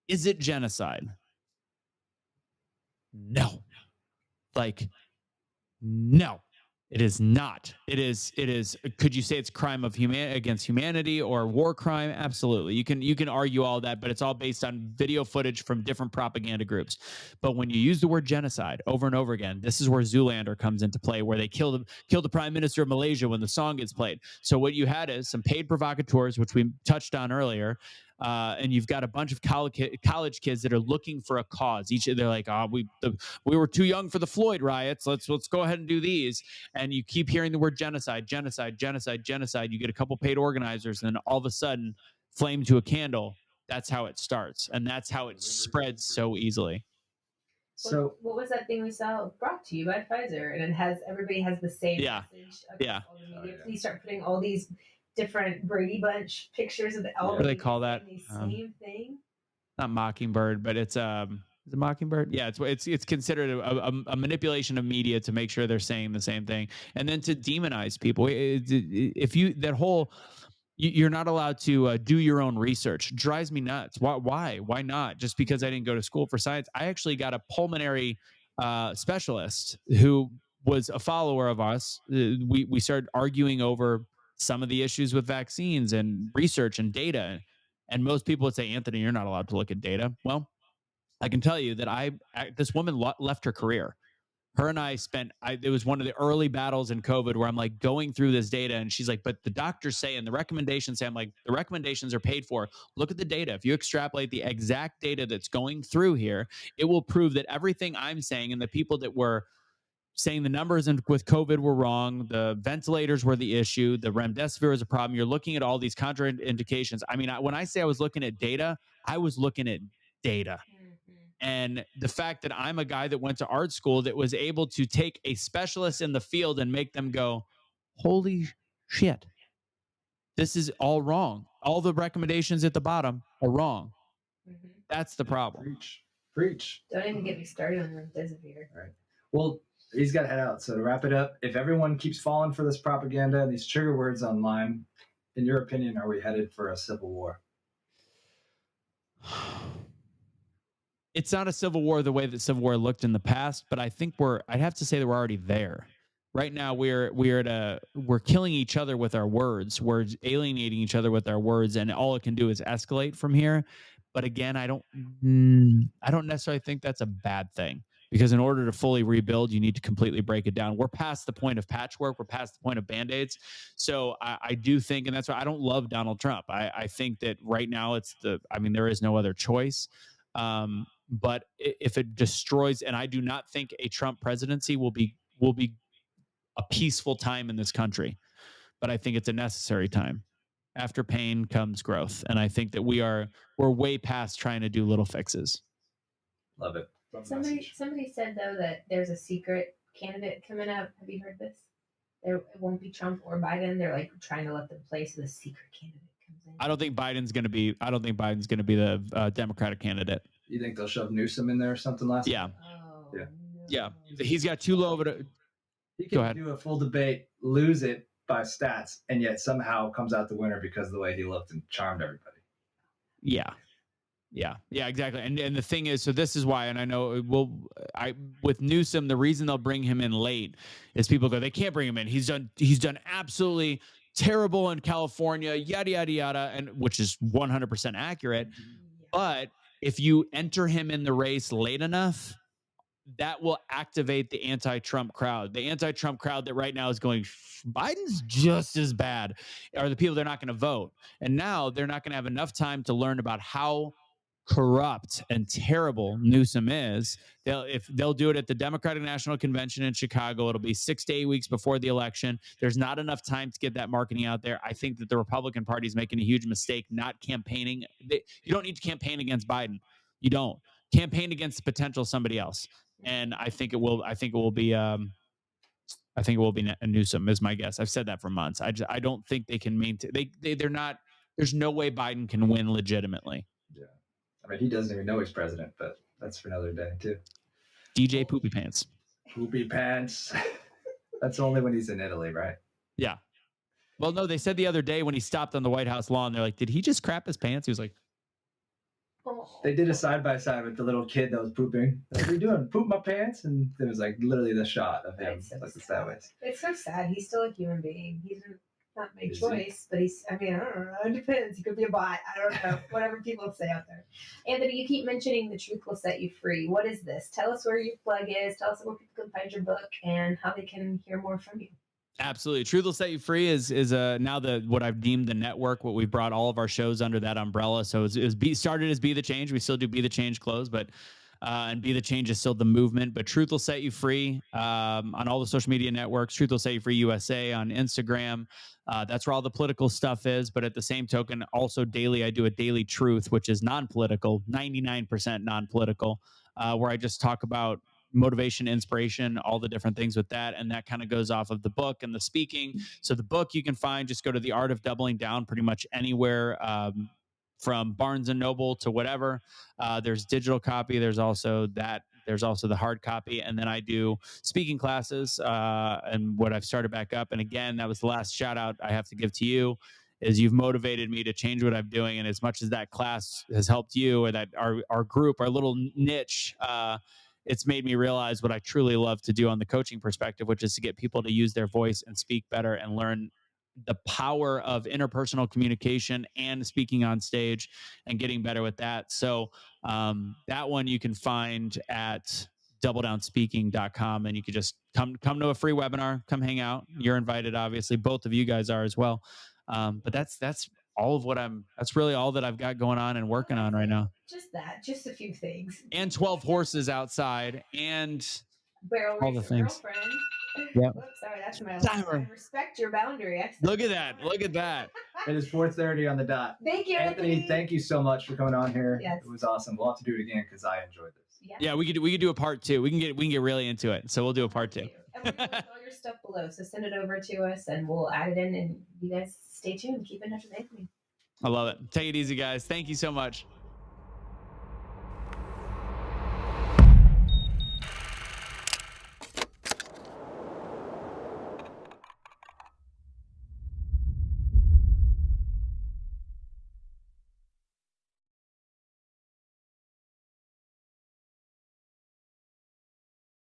Is it genocide? No. Like, no, it is not. It is. Could you say it's crime of against humanity or war crime? Absolutely. You can argue all that, but it's all based on video footage from different propaganda groups. But when you use the word genocide over and over again, this is where Zoolander comes into play, where they kill the prime minister of Malaysia when the song gets played. So what you had is some paid provocateurs, which we touched on earlier. And you've got a bunch of college kids that are looking for a cause. They're like, we were too young for the Floyd riots. Let's go ahead and do these. And you keep hearing the word genocide. You get a couple paid organizers, and then all of a sudden, flame to a candle. That's how it starts, and that's how it spreads so easily. So what was that thing we saw brought to you by Pfizer? And everybody has the same message across all the media. Please start putting all these different Brady Bunch pictures of all. What do they call that? The same thing. Not Mockingbird, but it's is it Mockingbird? Yeah, it's considered a manipulation of media to make sure they're saying the same thing, and then to demonize people. If you're not allowed to do your own research. Drives me nuts. Why not? Just because I didn't go to school for science. I actually got a pulmonary specialist who was a follower of us. We started arguing over some of the issues with vaccines and research and data. And most people would say, Anthony, you're not allowed to look at data. Well, I can tell you that this woman left her career. Her and I it was one of the early battles in COVID where I'm like going through this data, and she's like, but the doctors say, and the recommendations say, I'm like, the recommendations are paid for. Look at the data. If you extrapolate the exact data that's going through here, it will prove that everything I'm saying and the people that were saying the numbers with COVID were wrong, the ventilators were the issue, the remdesivir is a problem. You're looking at all these contraindications. I mean, when I say I was looking at data, I was looking at data. And the fact that I'm a guy that went to art school that was able to take a specialist in the field and make them go, holy shit, this is all wrong. All the recommendations at the bottom are wrong. That's the problem. Preach. Don't even get me started on remdesivir. All right. Well, he's got to head out. So to wrap it up, if everyone keeps falling for this propaganda and these trigger words online, in your opinion, are we headed for a civil war? It's not a civil war the way that civil war looked in the past, but I think I'd have to say that we're already there. Right now, we're killing each other with our words. We're alienating each other with our words, and all it can do is escalate from here. But again, I don't necessarily think that's a bad thing, because in order to fully rebuild, you need to completely break it down. We're past the point of patchwork. We're past the point of Band-Aids. So I do think, and that's why I don't love Donald Trump. I think that right now there is no other choice. But if it destroys, and I do not think a Trump presidency will be a peaceful time in this country, but I think it's a necessary time. After pain comes growth, and I think that we're way past trying to do little fixes. Love it. Somebody said though that there's a secret candidate coming up. Have you heard this? It won't be Trump or Biden. They're like trying to let them play so the secret candidate comes in. I don't think Biden's going to be the Democratic candidate. You think they'll shove Newsom in there or something last Yeah. time? Oh, Yeah. no. Yeah. He's got too low of a. He Go can ahead. do a full debate, lose it by stats, and yet somehow comes out the winner because of the way he looked and charmed everybody. Yeah, exactly. And the thing is, so this is why, and I know with Newsom, the reason they'll bring him in late is people go, they can't bring him in. He's done absolutely terrible in California, yada yada yada, and which is 100% accurate. But if you enter him in the race late enough, that will activate the anti-Trump crowd. The anti-Trump crowd that right now is going, Biden's just as bad, are the people they're not going to vote. And now they're not going to have enough time to learn about how corrupt and terrible Newsom is. They'll do it at the Democratic National Convention in Chicago. It'll be 6 to 8 weeks before the election. There's not enough time to get that marketing out there. I think that the Republican Party is making a huge mistake not campaigning. You don't need to campaign against Biden. You don't. Campaign against the potential somebody else. And I think it will be Newsom is my guess. I've said that for months. I don't think they can maintain. They're not. There's no way Biden can win legitimately. Yeah, I mean, he doesn't even know he's president, but that's for another day too. DJ Poopy Pants. Poopy Pants. That's only when he's in Italy, right? Yeah. Well, no, they said the other day when he stopped on the White House lawn, they're like, did he just crap his pants? He was like, They did a side by side with the little kid that was pooping. Like, what are you doing? Poop my pants? And it was like literally the shot of him, so like the sad. sideways. It's so sad. He's still a human being. He's not my Is choice, but he's, I mean, I don't know. It depends. He could be a bot. I don't know. Whatever people say out there. Anthony, you keep mentioning the truth will set you free. What is this? Tell us where your plug is. Tell us where people can find your book and how they can hear more from you. absolutely. Truth will set you free is now what I've deemed the network. What we've brought all of our shows under that umbrella. So it was started as Be the Change. We still do Be the Change clothes, but and Be the Change is still the movement. But Truth will set you free on all the social media networks. Truth will set you free USA on Instagram. That's where all the political stuff is. But at the same token, also daily, I do a daily truth, which is non-political, 99% non-political, where I just talk about motivation, inspiration, all the different things with that. And that kind of goes off of the book and the speaking. So the book you can find, just go to The Art of Doubling Down pretty much anywhere, from Barnes and Noble to whatever. There's digital copy. There's also the hard copy. And then I do speaking classes, and what I've started back up. And again, that was the last shout out I have to give to you, is you've motivated me to change what I'm doing. And as much as that class has helped you, or that our group, our little niche, it's made me realize what I truly love to do on the coaching perspective, which is to get people to use their voice and speak better and learn the power of interpersonal communication and speaking on stage and getting better with that. So that one you can find at doubledownspeaking.com, and you could just come to a free webinar, come hang out. You're invited, obviously. Both of you guys are as well. But that's all of that's really all that I've got going on and working on right now. Just a few things. And 12 horses outside and Barrel all the racer things. girlfriend. Yeah. Whoops, sorry, that's my Timer. I respect your boundary. Look at that. Look at that. It is 4:30 on the dot. Thank you, Anthony. Thank you so much for coming on here. Yes. It was awesome. We'll have to do it again because I enjoyed this. Yeah, we could do a part 2. We can get really into it. So we'll do a part 2. And we're going to all your stuff below. So send it over to us and we'll add it in, and you guys stay tuned. Keep in touch with Anthony. I love it. Take it easy, guys. Thank you so much.